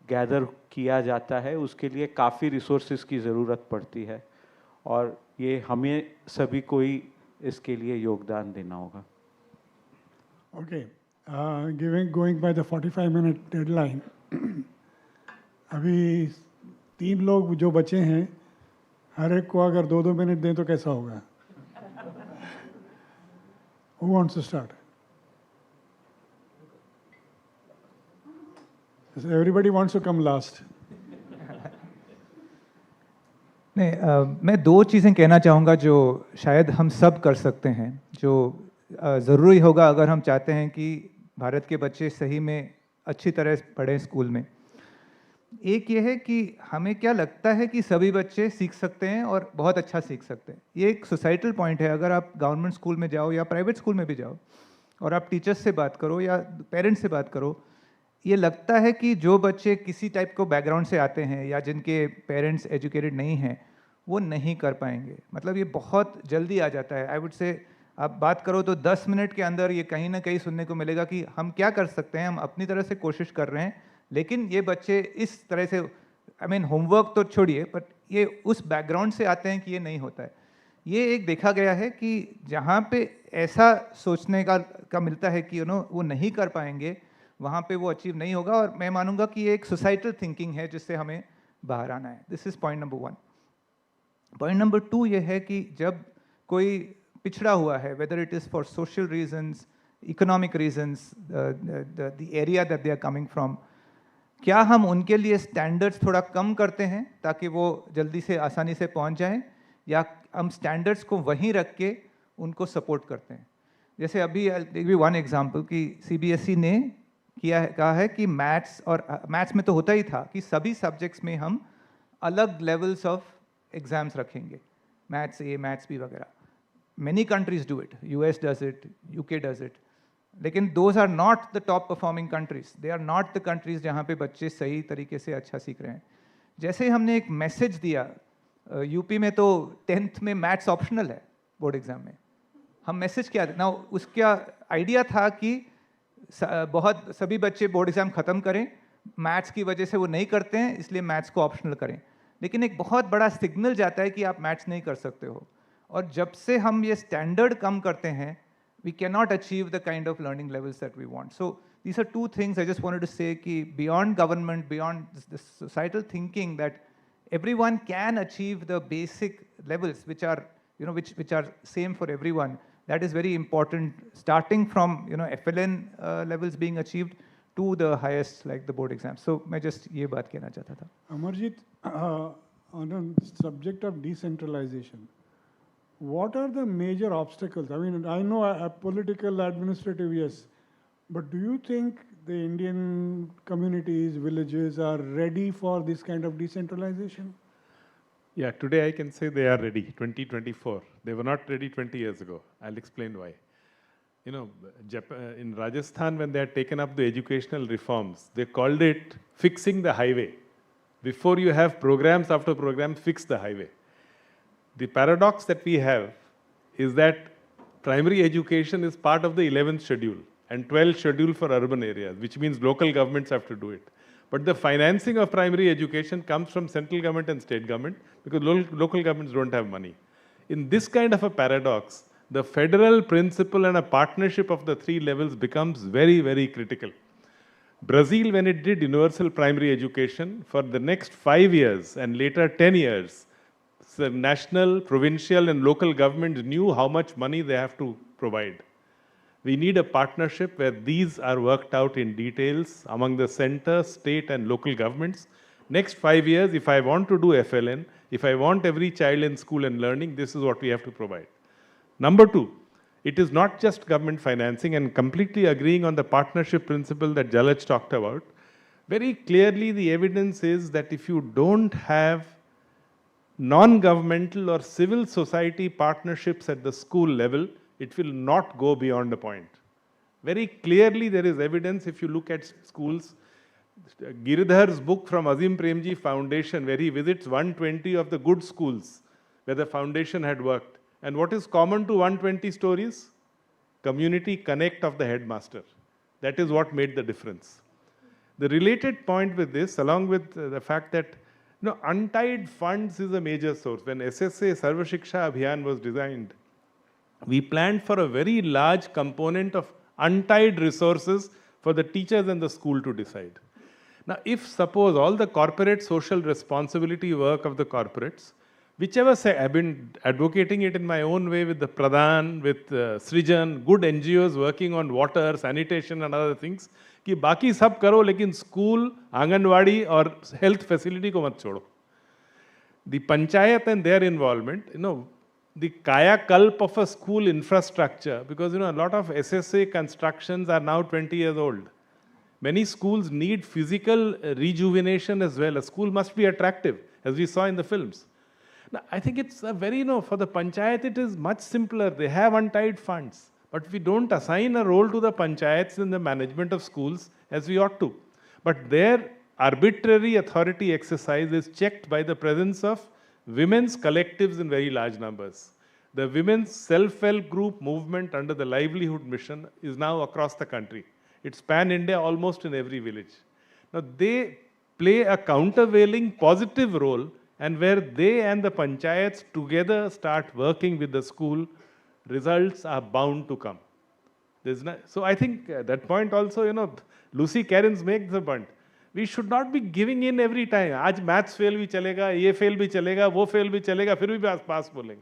Speaker 17: गैदर किया जाता है, उसके लिए काफ़ी रिसोर्सेज की ज़रूरत पड़ती है और ये हमें सभी को ही इसके लिए योगदान देना होगा।
Speaker 13: Okay, going by the 45-minute deadline, अभी 3 लोग जो बचे हैं, हर एक को अगर 2-2 मिनट दें तो कैसा होगा? Who wants to start? Everybody wants to come last.
Speaker 15: नहीं, मैं 2 चीज़ें कहना चाहूँगा जो शायद हम सब कर सकते हैं, जो ज़रूरी होगा अगर हम चाहते हैं कि भारत के बच्चे सही में अच्छी तरह पढ़ें स्कूल में। एक ये है कि हमें क्या लगता है कि सभी बच्चे सीख सकते हैं और बहुत अच्छा सीख सकते हैं। ये एक सोसाइटल पॉइंट है। अगर आप गवर्नमेंट स्कूल में जाओ या प्राइवेट स्कूल में भी जाओ और आप टीचर्स से बात करो या पेरेंट्स से बात करो, ये लगता है कि जो बच्चे किसी टाइप को बैकग्राउंड से आते हैं या जिनके पेरेंट्स एजुकेटेड नहीं हैं, वो नहीं कर पाएंगे। मतलब ये बहुत जल्दी आ जाता है। आई वुड से आप बात करो तो 10 मिनट के अंदर ये कहीं ना कहीं सुनने को मिलेगा कि हम क्या कर सकते हैं, हम अपनी तरह से कोशिश कर रहे हैं, लेकिन ये बच्चे इस तरह से, आई मीन होमवर्क तो छोड़िए, बट ये उस बैकग्राउंड से आते हैं कि ये नहीं होता है। ये एक देखा गया है कि जहाँ पे ऐसा सोचने का मिलता है कि वो नहीं कर पाएंगे, वहाँ पे वो अचीव नहीं होगा। और मैं मानूंगा कि ये एक सोसाइटल थिंकिंग है जिससे हमें बाहर आना है। This is point number 1। Point number 2 ये है कि जब कोई पिछड़ा हुआ है, whether it is for social reasons, economic reasons, the area that they are coming from, क्या हम उनके लिए स्टैंडर्ड्स थोड़ा कम करते हैं ताकि वो जल्दी से आसानी से पहुंच जाएं, या हम स्टैंडर्ड्स को वहीं रख के उनको सपोर्ट करते हैं? जैसे अभी वन एग्जांपल कि CBSE ने कहा है कि मैथ्स में तो होता ही था कि सभी सब्जेक्ट्स में हम अलग लेवल्स ऑफ एग्जाम्स रखेंगे, मैथ्स A, मैथ्स B वगैरह। Many countries do it. US does it, UK does it. लेकिन those are not the top performing countries. They are not the countries जहाँ पे बच्चे सही तरीके से अच्छा सीख रहे हैं। जैसे हमने एक मैसेज दिया, यूपी में तो 10th में मैथ्स ऑप्शनल है बोर्ड एग्जाम में, हम मैसेज क्या ना, उसका आइडिया था कि बहुत सभी बच्चे बोर्ड एग्जाम ख़त्म करें, मैथ्स की वजह से वो नहीं करते हैं, इसलिए मैथ्स को ऑप्शनल करें। लेकिन एक बहुत बड़ा सिग्नल जाता है कि आप मैथ्स नहीं कर सकते हो, और जब से हम ये स्टैंडर्ड कम करते हैं, we cannot achieve the kind of learning levels that we want. So these are 2 things I just wanted to say, ki beyond government, beyond the societal thinking that everyone can achieve the basic levels which are, which are same for everyone, That is very important, starting from FLN levels being achieved to the highest, like the board exams. So मैं just ये बात कहना चाहता था.
Speaker 13: Amarjit, on the subject of decentralization, what are the major obstacles? I mean, I know political, administrative, yes, but do you think the Indian communities, villages are ready for this kind of decentralization?
Speaker 14: Yeah, today I can say they are ready, 2024. They were not ready 20 years ago. I'll explain why. In Rajasthan, when they had taken up the educational reforms, they called it fixing the highway. Before you have programs after programs, fix the highway. The paradox that we have is that primary education is part of the 11th schedule and 12th schedule for urban areas, which means local governments have to do it. But the financing of primary education comes from central government and state government because local governments don't have money. In this kind of a paradox, the federal principle and a partnership of the three levels becomes very, very critical. Brazil, when it did universal primary education, for the next 5 years and later 10 years, the national, provincial and local governments knew how much money they have to provide. We need a partnership where these are worked out in details among the center, state and local governments. Next 5 years, if I want to do FLN, if I want every child in school and learning, this is what we have to provide. Number two, it is not just government financing, and completely agreeing on the partnership principle that Jalaj talked about. Very clearly, the evidence is that if you don't have non-governmental or civil society partnerships at the school level, it will not go beyond a point. Very clearly, there is evidence if you look at schools. Giridhar's book from Azim Premji Foundation, where he visits 120 of the good schools where the foundation had worked. And what is common to 120 stories? Community connect of the headmaster. That is what made the difference. The related point with this, along with the fact that untied funds is a major source. When SSA Sarva Shiksha Abhiyan was designed, we planned for a very large component of untied resources for the teachers and the school to decide. Now, if suppose all the corporate social responsibility work of the corporates, whichever say, I've been advocating it in my own way with the Pradhan, with Srijan, good NGOs working on water, sanitation and other things, कि बाकी सब करो लेकिन school, anganwadi और health facility को मत छोड़ो. The panchayat and their involvement, the kaya kalp of a school infrastructure, because a lot of SSA constructions are now 20 years old. Many schools need physical rejuvenation as well. A school must be attractive, as we saw in the films. Now, I think it's a very, for the panchayat, it is much simpler. They have untied funds. But we don't assign a role to the panchayats in the management of schools as we ought to. But their arbitrary authority exercise is checked by the presence of women's collectives in very large numbers. The women's self-help group movement under the livelihood mission is now across the country. It's pan-India, almost in every village. Now, they play a countervailing positive role, and where they and the panchayats together start working with the school, results are bound to come. So I think that point also, Lucy Cairns makes the point. We should not be giving in every time. आज maths fail भी चलेगा, ये fail भी चलेगा, वो fail भी चलेगा, फिर भी pass बोलेंगे.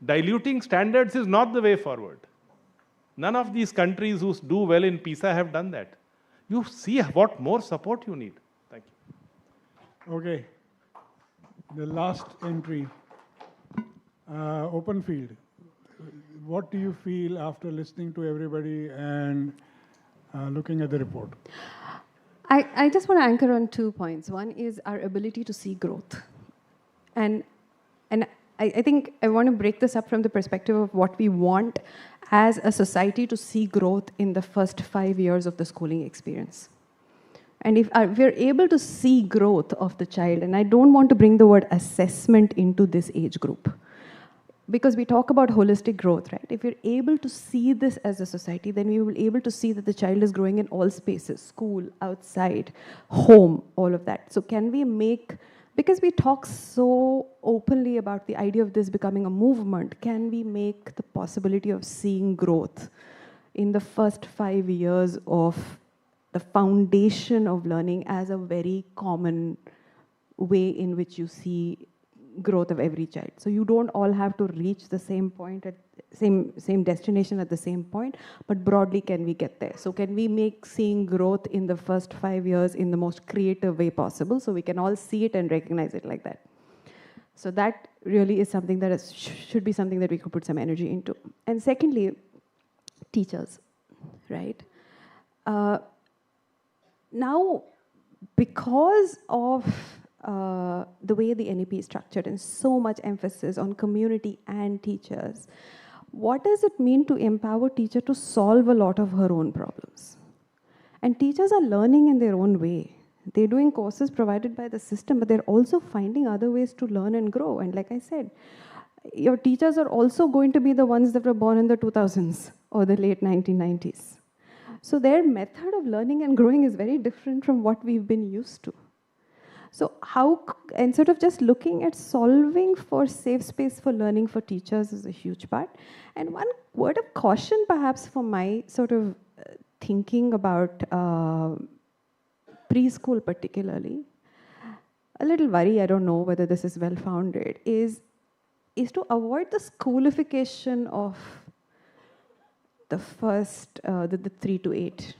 Speaker 14: Diluting standards is not the way forward. None of these countries who do well in PISA have done that. You see what more support you need. Thank you.
Speaker 13: Okay. The last entry, open field. What do you feel after listening to everybody and looking at the report?
Speaker 16: I just want to anchor on 2 points. One is our ability to see growth. And I think I want to break this up from the perspective of what we want as a society to see growth in the first 5 years of the schooling experience. And if we're able to see growth of the child, and I don't want to bring the word assessment into this age group, because we talk about holistic growth, right? If we're able to see this as a society, then we will be able to see that the child is growing in all spaces, school, outside, home, all of that. So can we make, because we talk so openly about the idea of this becoming a movement, can we make the possibility of seeing growth in the first 5 years of the foundation of learning as a very common way in which you see growth of every child. So you don't all have to reach the same point at same destination at the same point, but broadly can we get there? So can we make seeing growth in the first 5 years in the most creative way possible, so we can all see it and recognize it like that? So that really is something that should be something that we could put some energy into. And secondly, teachers, right? Now, because of the way the NEP is structured and so much emphasis on community and teachers, what does it mean to empower teacher to solve a lot of her own problems? And teachers are learning in their own way. They're doing courses provided by the system, but they're also finding other ways to learn and grow. And like I said, your teachers are also going to be the ones that were born in the 2000s or the late 1990s. So their method of learning and growing is very different from what we've been used to. So and sort of just looking at solving for safe space for learning for teachers is a huge part. And one word of caution perhaps for my sort of thinking about preschool particularly, a little worry, I don't know whether this is well-founded, is to avoid the schoolification of the first, the 3 to 8.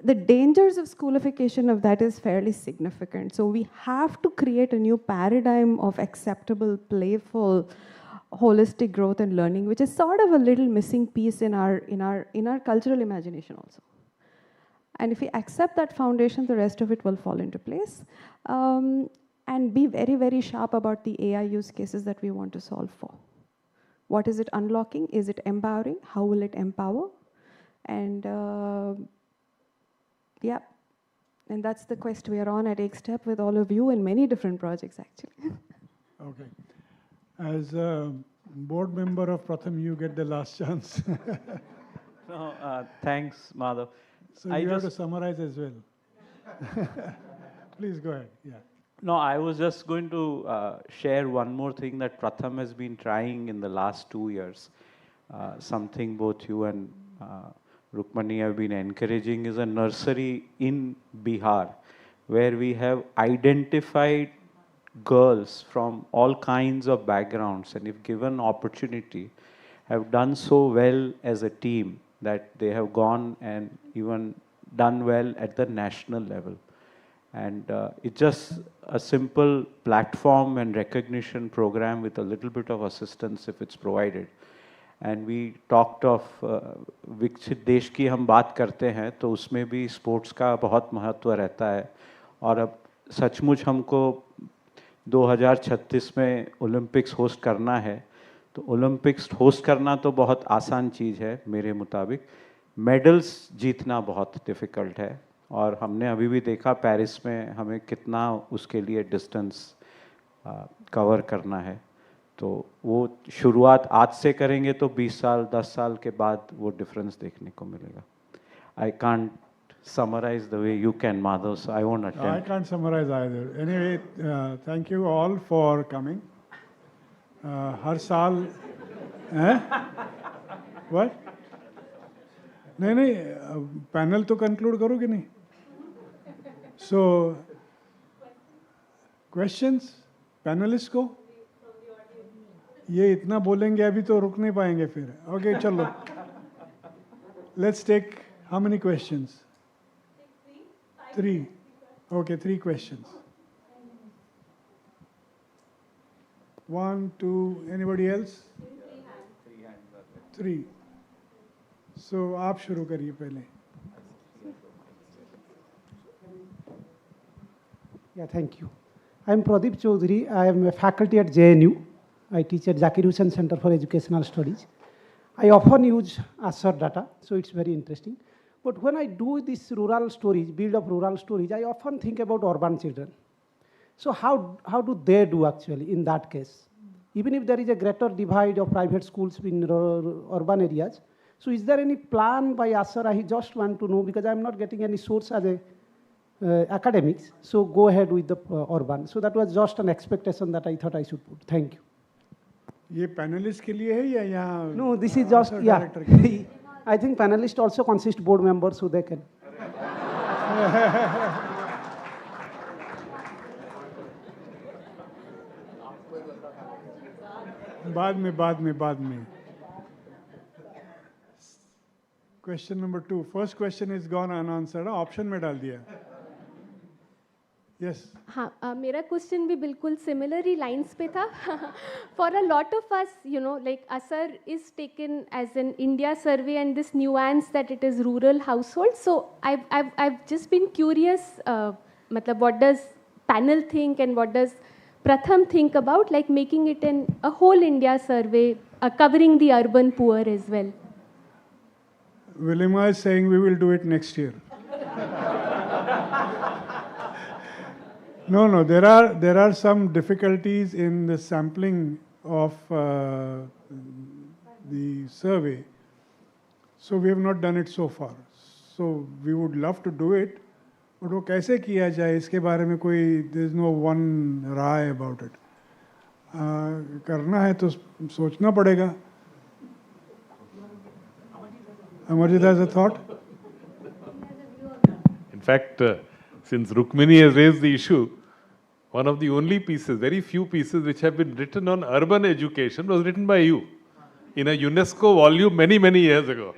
Speaker 16: The dangers of schoolification of that is fairly significant. So we have to create a new paradigm of acceptable, playful, holistic growth and learning, which is sort of a little missing piece in our cultural imagination also. And if we accept that foundation, the rest of it will fall into place. And be very, very sharp about the AI use cases that we want to solve for. What is it unlocking? Is it empowering? How will it empower? And yeah, and that's the quest we are on at Step with all of you in many different projects, actually.
Speaker 13: Okay. As a board member of Pratham, you get the last chance.
Speaker 17: No, thanks, Madhav.
Speaker 13: So you have to summarize as well. Please go ahead. Yeah.
Speaker 17: No, I was just going to share one more thing that Pratham has been trying in the last 2 years. Something both you and Rukmani have been encouraging is a nursery in Bihar, where we have identified girls from all kinds of backgrounds, and if given opportunity, have done so well as a team that they have gone and even done well at the national level. And it's just a simple platform and recognition program with a little bit of assistance if it's provided. And we talked of विकसित देश की हम बात करते हैं तो उसमें भी स्पोर्ट्स का बहुत महत्व रहता है. और अब सचमुच हमको 2036 में ओलंपिक्स होस्ट करना है. तो ओलंपिक्स होस्ट करना तो बहुत आसान चीज़ है मेरे मुताबिक. मेडल्स जीतना बहुत डिफ़िकल्ट है. और हमने अभी भी देखा पेरिस में हमें कितना उसके लिए डिस्टेंस कवर करना है. तो वो शुरुआत आज से करेंगे तो 20 साल 10 साल के बाद वो डिफरेंस देखने को मिलेगा. I can't summarize the way you can, Madhav, so I won't attempt.
Speaker 13: I can't summarize either. Anyway, thank you all for coming. हर साल What? नहीं पैनल तो कंक्लूड करो कि नहीं. So questions पैनलिस्ट को. ये इतना बोलेंगे अभी तो रुक नहीं पाएंगे फिर. ओके चलो. Let's take how many questions? 3. Okay, 3 questions. 1, 2, anybody else? 3. So आप शुरू करिए पहले.
Speaker 18: Yeah, thank you. I am Pradeep Chaudhary. I am a faculty at JNU. I teach at Zakir Hussain Center for Educational Studies. I often use ASER data, so it's very interesting. But when I do this rural stories, build up rural stories, I often think about urban children. So how do they do actually in that case? Even if there is a greater divide of private schools in urban areas, so is there any plan by ASER? I just want to know because I'm not getting any source as a academics. So go ahead with the urban. So that was just an expectation that I thought I should put. Thank you.
Speaker 13: ये panelist के लिए है या यहाँ?
Speaker 18: No, this is just yeah. I think panelists also consist board members, so they can.
Speaker 13: बाद में. Question number 2. First question is gone unanswered. Option में डाल दिया. Yes.
Speaker 19: हाँ, मेरा क्वेश्चन भी बिल्कुल सिमिलर ही लाइंस पे था. For a lot of us, you know, like असर is taken as an India survey and this nuance that it is rural households. So I've just been curious, मतलब what does panel think and what does Pratham think about like making it a whole India survey covering the urban poor as well?
Speaker 13: Wilima is saying we will do it next year. No, there are some difficulties in the sampling of the survey. So we have not done it so far. So we would love to do it, but वो कैसे किया जाए इसके बारे में कोई there is no one Rai about it. करना है तो सोचना पड़ेगा. Amarjit has a thought?
Speaker 14: In fact, since Rukmini has raised the issue, one of the only pieces, very few pieces which have been written on urban education was written by you in a UNESCO volume many, many years ago.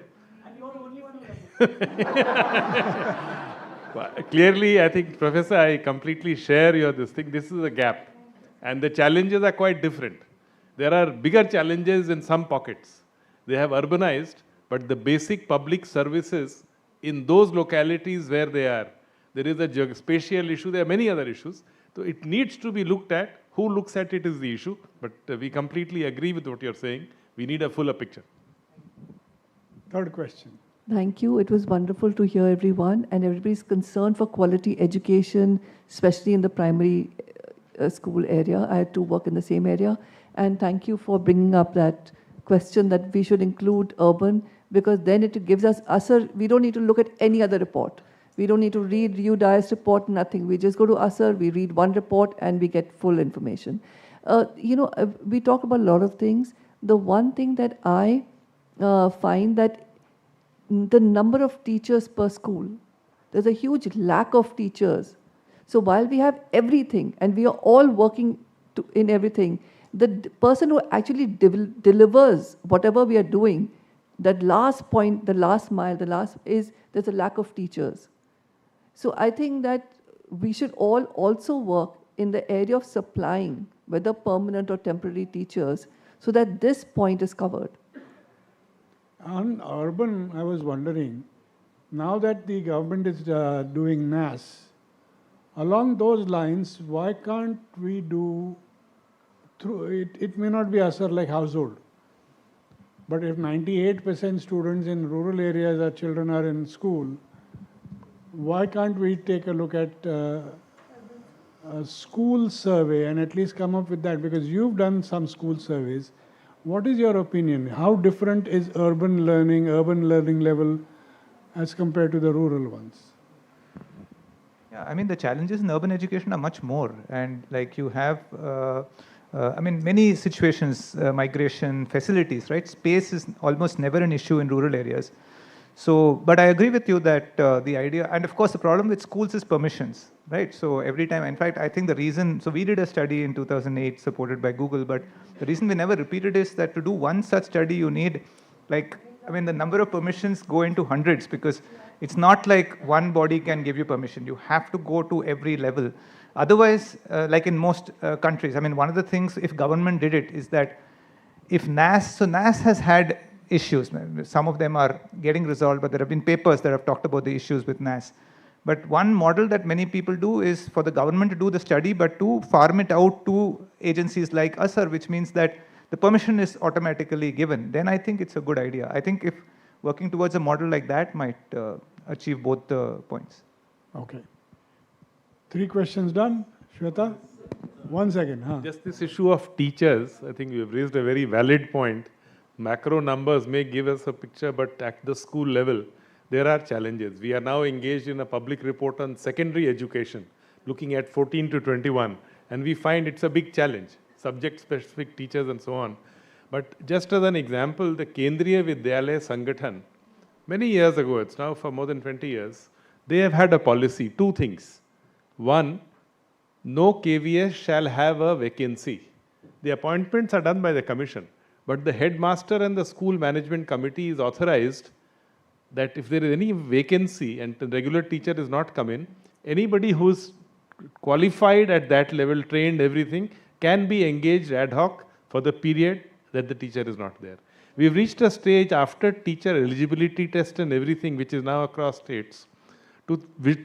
Speaker 14: Clearly, I think, Professor, I completely share your this thing. This is a gap. And the challenges are quite different. There are bigger challenges in some pockets. They have urbanized, but the basic public services in those localities where they are, there is a geospatial issue, there are many other issues. So it needs to be looked at. Who looks at it is the issue, but we completely agree with what you're saying. We need a fuller picture.
Speaker 13: Third question.
Speaker 20: Thank you. It was wonderful to hear everyone, and everybody's concern for quality education, especially in the primary school area. I had to work in the same area. And thank you for bringing up that question that we should include urban, because then it gives us, we don't need to look at any other report. We don't need to read UDIS report, nothing. We just go to ASR, we read one report, and we get full information. We talk about a lot of things. The one thing that I find that the number of teachers per school, there's a huge lack of teachers. So while we have everything, and we are all working in everything, the person who actually delivers whatever we are doing, that last point, the last mile, there's a lack of teachers. So I think that we should all also work in the area of supplying, whether permanent or temporary teachers, so that this point is covered.
Speaker 13: On urban, I was wondering, now that the government is doing NAS, along those lines, why can't we do through it? It may not be ASR like household, but if 98% students in rural areas or children are in school, why can't we take a look at a school survey and at least come up with that? Because you've done some school surveys. What is your opinion? How different is urban learning level as compared to the rural ones?
Speaker 15: Yeah, I mean, the challenges in urban education are much more. And like you have, many situations, migration, facilities, right? Space is almost never an issue in rural areas. So, but I agree with you that the idea, and of course the problem with schools is permissions, right? So every time, in fact, I think the reason, so we did a study in 2008 supported by Google, but the reason we never repeated is that to do one such study, you need the number of permissions go into hundreds, because it's not like one body can give you permission. You have to go to every level. Otherwise, like in most countries, one of the things, if government did it, is that if NAS has had issues. Some of them are getting resolved, but there have been papers that have talked about the issues with NAS. But one model that many people do is for the government to do the study, but to farm it out to agencies like ASR, which means that the permission is automatically given. Then I think it's a good idea. I think if working towards a model like that might achieve both the points.
Speaker 13: Okay. 3 questions done. Shweta? 1 second. Huh?
Speaker 14: Just this issue of teachers, I think you have raised a very valid point. Macro numbers may give us a picture, but at the school level, there are challenges. We are now engaged in a public report on secondary education, looking at 14 to 21, and we find it's a big challenge, subject-specific teachers and so on. But just as an example, the Kendriya Vidyalaya Sangathan, many years ago, it's now for more than 20 years, they have had a policy, 2 things. One, no KVS shall have a vacancy. The appointments are done by the commission, but the headmaster and the school management committee is authorized that if there is any vacancy and the regular teacher is not come in, anybody who's qualified at that level, trained, everything, can be engaged ad hoc for the period that the teacher is not there. We've reached a stage after teacher eligibility test and everything, which is now across states, to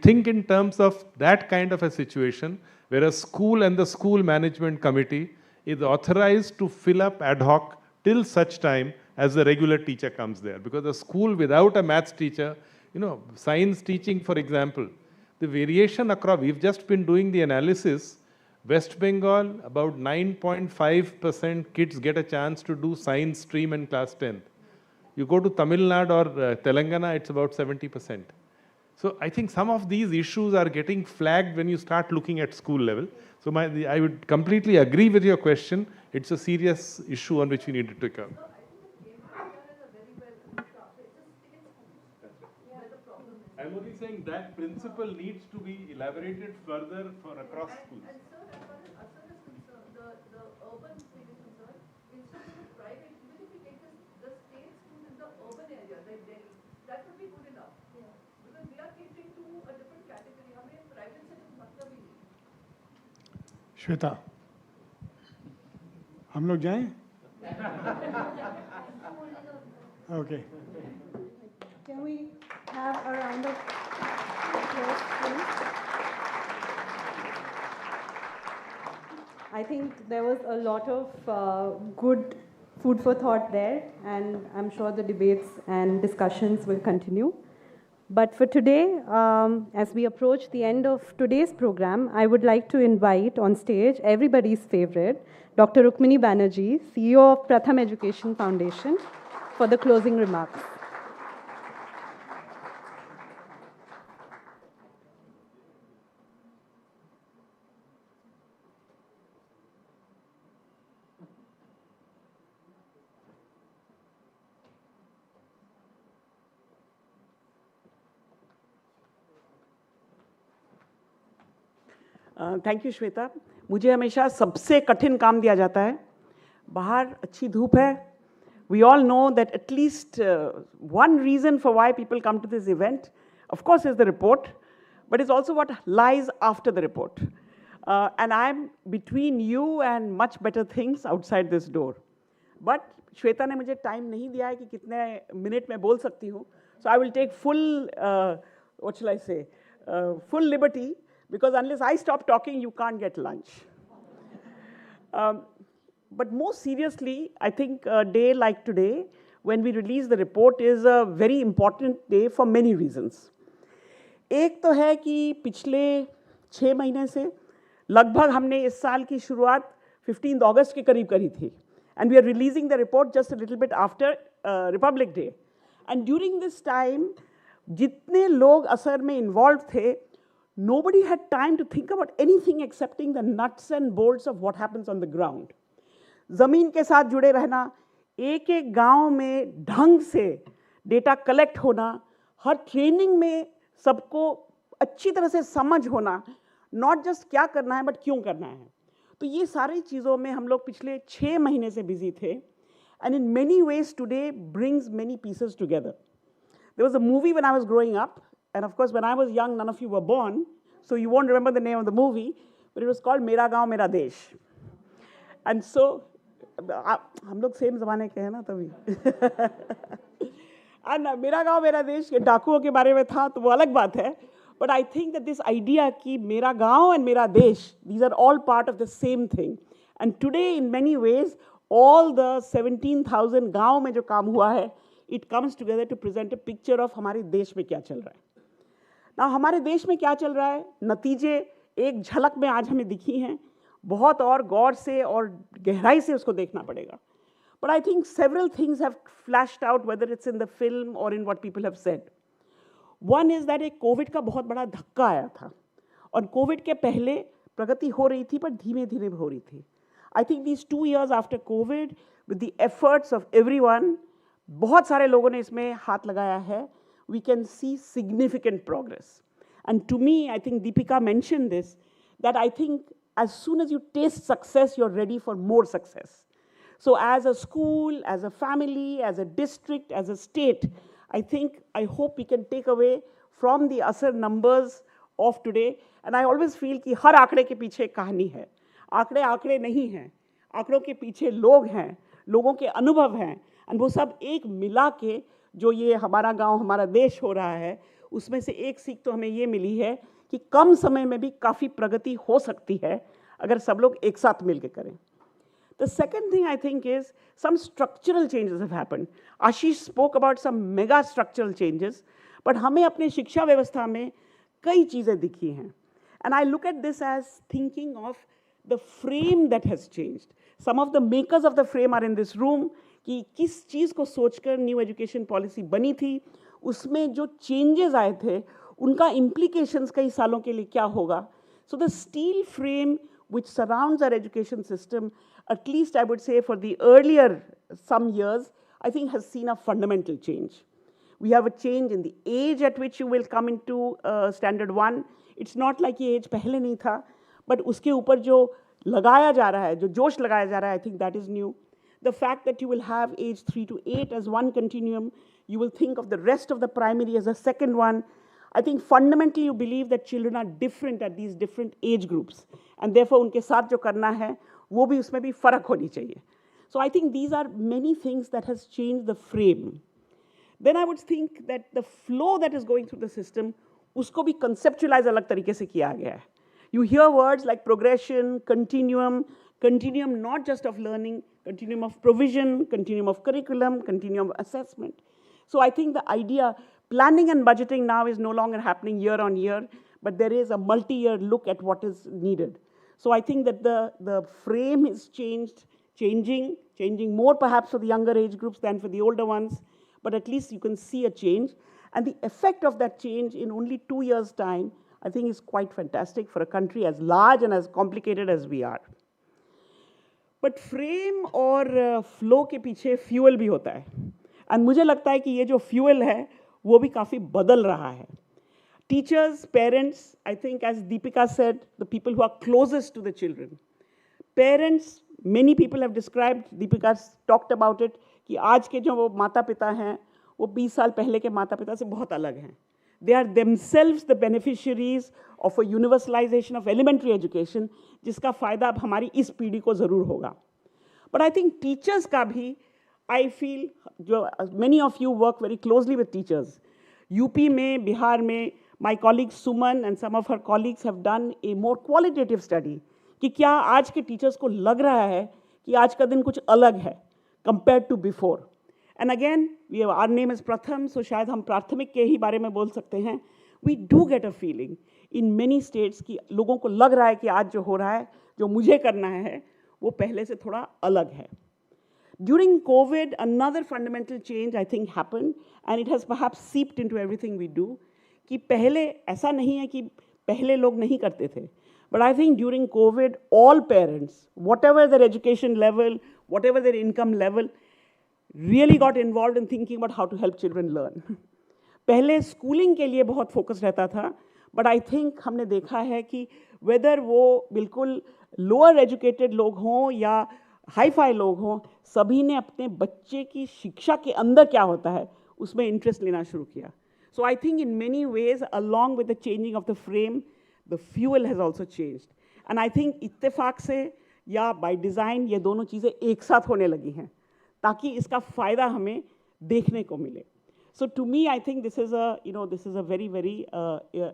Speaker 14: think in terms of that kind of a situation where a school and the school management committee is authorized to fill up ad hoc till such time as the regular teacher comes there. Because a school without a maths teacher, science teaching, for example, the variation across, we've just been doing the analysis. West Bengal, about 9.5% kids get a chance to do science stream in class 10th. You go to Tamil Nadu or Telangana, it's about 70%. So I think some of these issues are getting flagged when you start looking at school level. So I would completely agree with your question. It's a serious issue on which we need to take up. I'm only saying that principle needs to be elaborated further for across schools.
Speaker 20: And sir, as far as Assam is concerned, the urban thing is concerned, instead of the private, even if we take the state schools in the urban area, like Delhi, that would be good enough. Yeah. Because we are catering to a different category. हमें private से कुछ मतलब ही नहीं.
Speaker 13: श्वेता, हम लोग जाएं? Okay.
Speaker 1: Can we have a round of applause, please? I think there was a lot of good food for thought there, and I'm sure the debates and discussions will continue. But for today, as we approach the end of today's program, I would like to invite on stage everybody's favorite, Dr. Rohini Banerjee, CEO of PRATHAM Education Foundation, for the closing remarks.
Speaker 4: Thank you Shweta. मुझे हमेशा सबसे कठिन काम दिया जाता है. बाहर अच्छी धूप है. We all know that at least one reason for why people come to this event, of course, is the report, but it's also what lies after the report. And I'm between you and much better things outside this door. But Shweta ने मुझे time नहीं दिया है कि कितने minute में बोल सकती हूँ. So I will take full, what shall I say, full liberty. Because unless I stop talking, you can't get lunch. But more seriously, I think a day like today, when we release the report, is a very important day for many reasons. एक तो है कि पिछले 6 महीने से लगभग हमने इस साल की शुरुआत 15 अगस्त के करीब करी थी. And we are releasing the report just a little bit after Republic Day. And during this time, जितने लोग असर में involved थे, nobody had time to think about anything excepting the nuts and bolts of what happens on the ground. ज़मीन के साथ जुड़े रहना, एक एक गांव में ढंग से डेटा कलेक्ट होना, हर ट्रेनिंग में सबको अच्छी तरह से समझ होना, नॉट जस्ट क्या करना है बट क्यों करना है. तो ये सारी चीज़ों में हम लोग पिछले 6 महीने से बिजी थे. And in many ways today brings many pieces together. There was a movie when I was growing up. And of course, when I was young, none of you were born, so you won't remember the name of the movie, but it was called Mera Gaon Mera Desh. And so, हम लोग same ज़माने के हैं ना तभी. And मेरा गाँव मेरा देश के डाकुओं के बारे में था तो वो अलग बात है. But I think that this idea कि मेरा गाँव and मेरा देश, these are all part of the same thing. And today, in many ways, all the 17,000 गाँव में जो काम हुआ है, it comes together to present a picture of हमारे देश में क्या चल रहा है. ना हमारे देश में क्या चल रहा है, नतीजे एक झलक में आज हमें दिखी हैं. बहुत और गौर से और गहराई से उसको देखना पड़ेगा. But I think several things have flashed out, whether it's in the film or in what people have said. One is that एक कोविड का बहुत बड़ा धक्का आया था. और कोविड के पहले प्रगति हो रही थी, पर धीमे धीमे हो रही थी. I think these 2 years after COVID, with the efforts of everyone, बहुत सारे लोगों ने इसमें हाथ लगाया है. We can see significant progress. And to me, I think Deepika mentioned this, that I think
Speaker 21: as soon as you taste success, you're ready for more success. So as a school, as a family, as a district, as a state, I hope we can take away from the ASAR numbers of today. And I always feel कि हर आंकड़े के पीछे एक कहानी है. आंकड़े आंकड़े नहीं हैं. आंकड़ों के पीछे लोग हैं, लोगों के अनुभव हैं. और वो सब एक मिला के जो ये हमारा गांव, हमारा देश हो रहा है, उसमें से एक सीख तो हमें ये मिली है कि कम समय में भी काफ़ी प्रगति हो सकती है अगर सब लोग एक साथ मिल के करें. The second thing I think is some structural changes have happened. Ashish spoke about some mega structural changes, but हमें अपने शिक्षा व्यवस्था में कई चीज़ें दिखी हैं. And I look at this as thinking of the frame that has changed. Some of the makers of the frame are in this room. कि किस चीज़ को सोचकर न्यू एजुकेशन पॉलिसी बनी थी, उसमें जो चेंजेस आए थे, उनका implications कई सालों के लिए क्या होगा. So the steel frame which surrounds our education system, at least I would say for the earlier some years, I think has seen a fundamental change. We have a change in the age at which you will come into standard 1. It's not like ये age पहले नहीं था, but उसके ऊपर जो लगाया जा रहा है, जो जोश लगाया जा रहा है, I think that is new. The fact that you will have age 3 to 8 as one continuum, you will think of the rest of the primary as a second one. I think fundamentally you believe that children are different at these different age groups, and therefore उनके साथ जो करना है, वो भी उसमें भी फर्क होनी चाहिए. So I think these are many things that has changed the frame. Then I would think that the flow that is going through the system, उसको भी conceptualize अलग तरीके से किया गया है. You hear words like progression, continuum not just of learning, continuum of provision, continuum of curriculum, continuum of assessment. So I think the idea, planning and budgeting now is no longer happening year on year, but there is a multi-year look at what is needed. So I think that the frame is changing more perhaps for the younger age groups than for the older ones, but at least you can see a change. And the effect of that change in only 2 years' time, I think is quite fantastic for a country as large and as complicated as we are. But frame और flow के पीछे fuel भी होता है. And मुझे लगता है कि ये जो fuel है, वो भी काफ़ी बदल रहा है. Teachers, parents, I think as Deepika said, the people who are closest to the children. Parents, many people have described, Deepika talked about it, कि आज के जो माता पिता हैं, वो 20 साल पहले के माता पिता से बहुत अलग हैं. They are themselves the beneficiaries of a universalization of elementary education, जिसका फ़ायदा अब हमारी इस पीढ़ी को ज़रूर होगा. But I think teachers का भी, I feel, many of you work very closely with teachers. UP में, बिहार में, my colleague Suman and some of her colleagues have done a more qualitative study कि क्या आज के teachers को लग रहा है कि आज का दिन कुछ अलग है compared to before. And again, our name is Pratham, so शायद हम प्राथमिक के ही बारे में बोल सकते हैं. We do get a feeling in many states कि लोगों को लग रहा है कि आज जो हो रहा है, जो मुझे करना है, वो पहले से थोड़ा अलग है. During COVID, another fundamental change I think happened, and it has perhaps seeped into everything we do. कि पहले ऐसा नहीं है कि पहले लोग नहीं करते थे. But I think during COVID, all parents, whatever their education level, whatever their income level, really got involved in thinking about how to help children learn. पहले schooling के लिए बहुत focus रहता था, but I think हमने देखा है कि whether वो बिल्कुल lower educated लोग हों या हाई-फाई लोग हों, सभी ने अपने बच्चे की शिक्षा के अंदर क्या होता है, उसमें interest लेना शुरू किया. So I think in many ways, along with the changing of the frame, the fuel has also changed. And I think इत्तेफाक से या by design ये दोनों चीज़ें एक साथ होने लगी हैं, ताकि इसका फ़ायदा हमें देखने को मिले. So to me, I think this is a very, very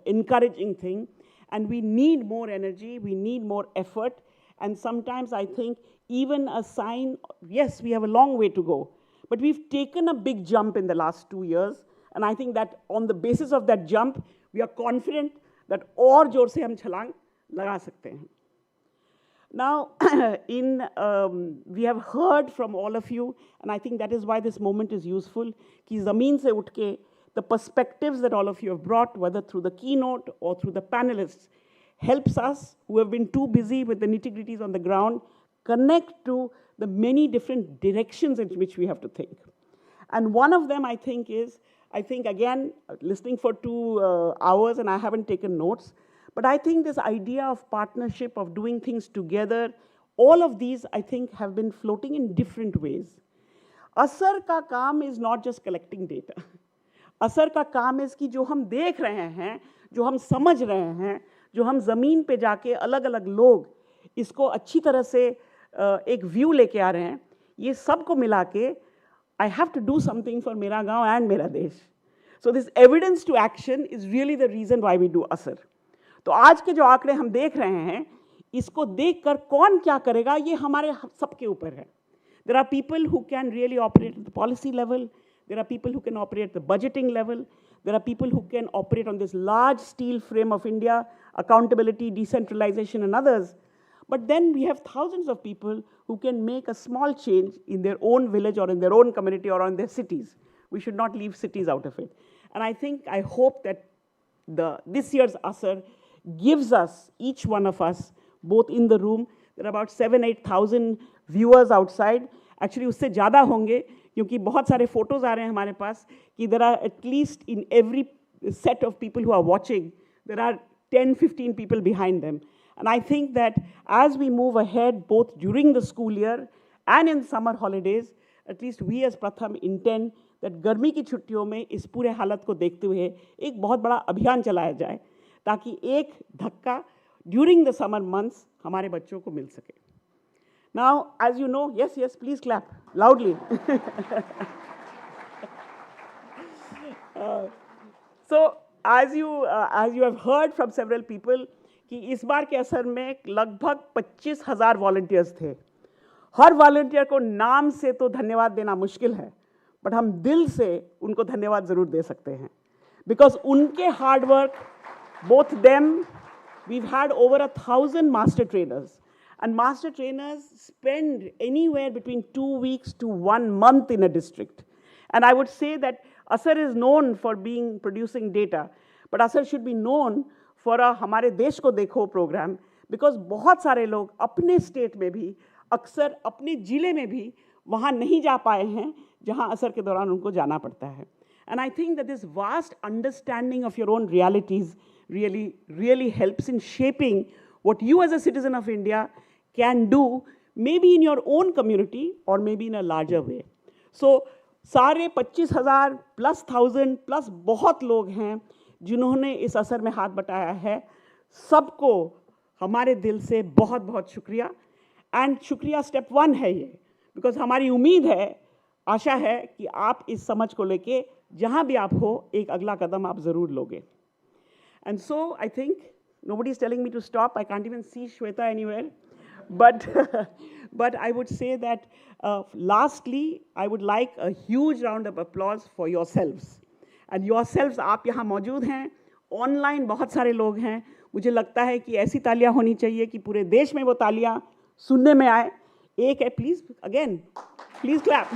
Speaker 21: encouraging thing, and we need more energy, we need more effort, and sometimes I think even a sign, yes, we have a long way to go, but we've taken a big jump in the last 2 years, and I think that on the basis of that jump, we are confident that और जोर से हम छलांग लगा सकते हैं. Now, we have heard from all of you, and I think that is why this moment is useful, कि ज़मीन से उठ के the perspectives that all of you have brought, whether through the keynote or through the panelists, helps us, who have been too busy with the nitty-gritties on the ground, connect to the many different directions in which we have to think. And one of them, I think, is, again, listening for 2 hours, and I haven't taken notes, But I think this idea of partnership, of doing things together, all of these, I think, have been floating in different ways. असर का काम is not just collecting data. असर का काम is कि जो हम देख रहे हैं, जो हम समझ रहे हैं, जो हम ज़मीन पे जाके अलग अलग लोग इसको अच्छी तरह से एक व्यू लेके आ रहे हैं, ये सब को मिला के I have to do something for मेरा गांव and मेरा देश. So this evidence to action is really the reason why we do असर. तो आज के जो आंकड़े हम देख रहे हैं, इसको देखकर कौन क्या करेगा, ये हमारे सबके ऊपर है. There are people who can really operate at the policy level. There are people who can operate at the budgeting level. There are people who can operate on this large steel frame of India, accountability, decentralization, and others. But then we have thousands of people who can make a small change in their own village or in their own community or in their cities. We should not leave cities out of it. And I hope that this year's Asar gives us, each one of us, both in the room, there are about 7,000-8,000 viewers outside. Actually, उससे ज़्यादा होंगे क्योंकि बहुत सारे photos आ रहे हैं हमारे पास कि there are at least in every set of people who are watching, there are 10-15 people behind them. And I think that as we move ahead, both during the school year and in summer holidays, at least we as Pratham intend that गर्मी की छुट्टियों में इस पूरे हालत को देखते हुए एक बहुत बड़ा अभियान चलाया जाए ताकि एक धक्का during the summer months हमारे बच्चों को मिल सके. Now, as you know, yes, please clap loudly. So, as you have heard from several people, कि इस बार के असर में लगभग 25,000 वॉलंटियर्स थे. हर वॉलंटियर को नाम से तो धन्यवाद देना मुश्किल है, बट हम दिल से उनको धन्यवाद ज़रूर दे सकते हैं. बिकॉज उनके hard work, both them, we've had over 1,000 master trainers. And master trainers spend anywhere between 2 weeks to 1 month in a district. And I would say that Asar is known for producing data, but Asar should be known for a हमारे देश को देखो program, because बहुत सारे लोग अपने state में भी, अक्सर अपने जिले में भी वहाँ नहीं जा पाए हैं जहाँ असर के दौरान उनको जाना पड़ता है. And I think that this vast understanding of your own realities really helps in shaping what you as a citizen of India can do, maybe in your own community or maybe in a larger way. So, सारे 25,000 plus 1,000 plus बहुत लोग हैं जिन्होंने इस असर में हाथ बटाया है. सबको हमारे दिल से बहुत बहुत शुक्रिया. एंड शुक्रिया स्टेप 1 है ये, बिकॉज हमारी उम्मीद है, आशा है कि आप इस समझ को लेके जहाँ भी आप हो एक अगला कदम आप ज़रूर लोगे. And so I think nobody is telling me to stop. I can't even see Shweta anywhere. But I would say that lastly, I would like a huge round of applause for yourselves. And yourselves, आप यहाँ मौजूद हैं, online बहुत सारे लोग हैं. मुझे लगता है कि ऐसी तालियाँ होनी चाहिए कि पूरे देश में वो तालियाँ सुनने में आए. एक है, please, again, please clap.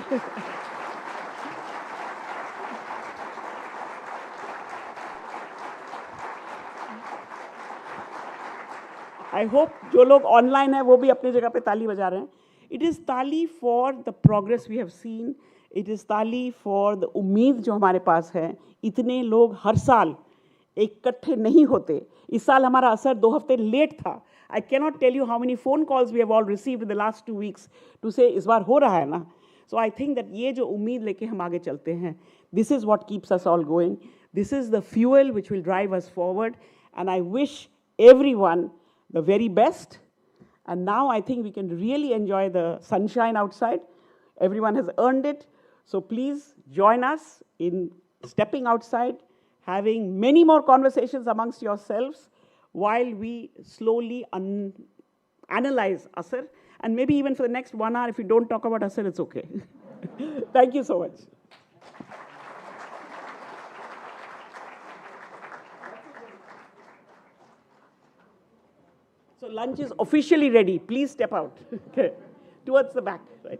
Speaker 21: I hope जो लोग ऑनलाइन हैं वो भी अपनी जगह पे ताली बजा रहे हैं. It is ताली for the progress we have seen. It is ताली for the उम्मीद जो हमारे पास है. इतने लोग हर साल इकट्ठे नहीं होते. इस साल हमारा असर 2 हफ्ते लेट था. I cannot tell you how many phone calls we have all received in the last 2 weeks to say इस बार हो रहा है ना. So I think that ये जो उम्मीद लेके हम आगे चलते हैं, this is what keeps us all going. This is the fuel which will drive us forward. And I wish everyone the very best. And now I think we can really enjoy the sunshine outside. Everyone has earned it. So please join us in stepping outside, having many more conversations amongst yourselves while we slowly analyze Asar. And maybe even for the next 1 hour, if you don't talk about Asar, it's okay. Thank you so much. So lunch is officially ready. Please step out. Okay. Towards the back, right?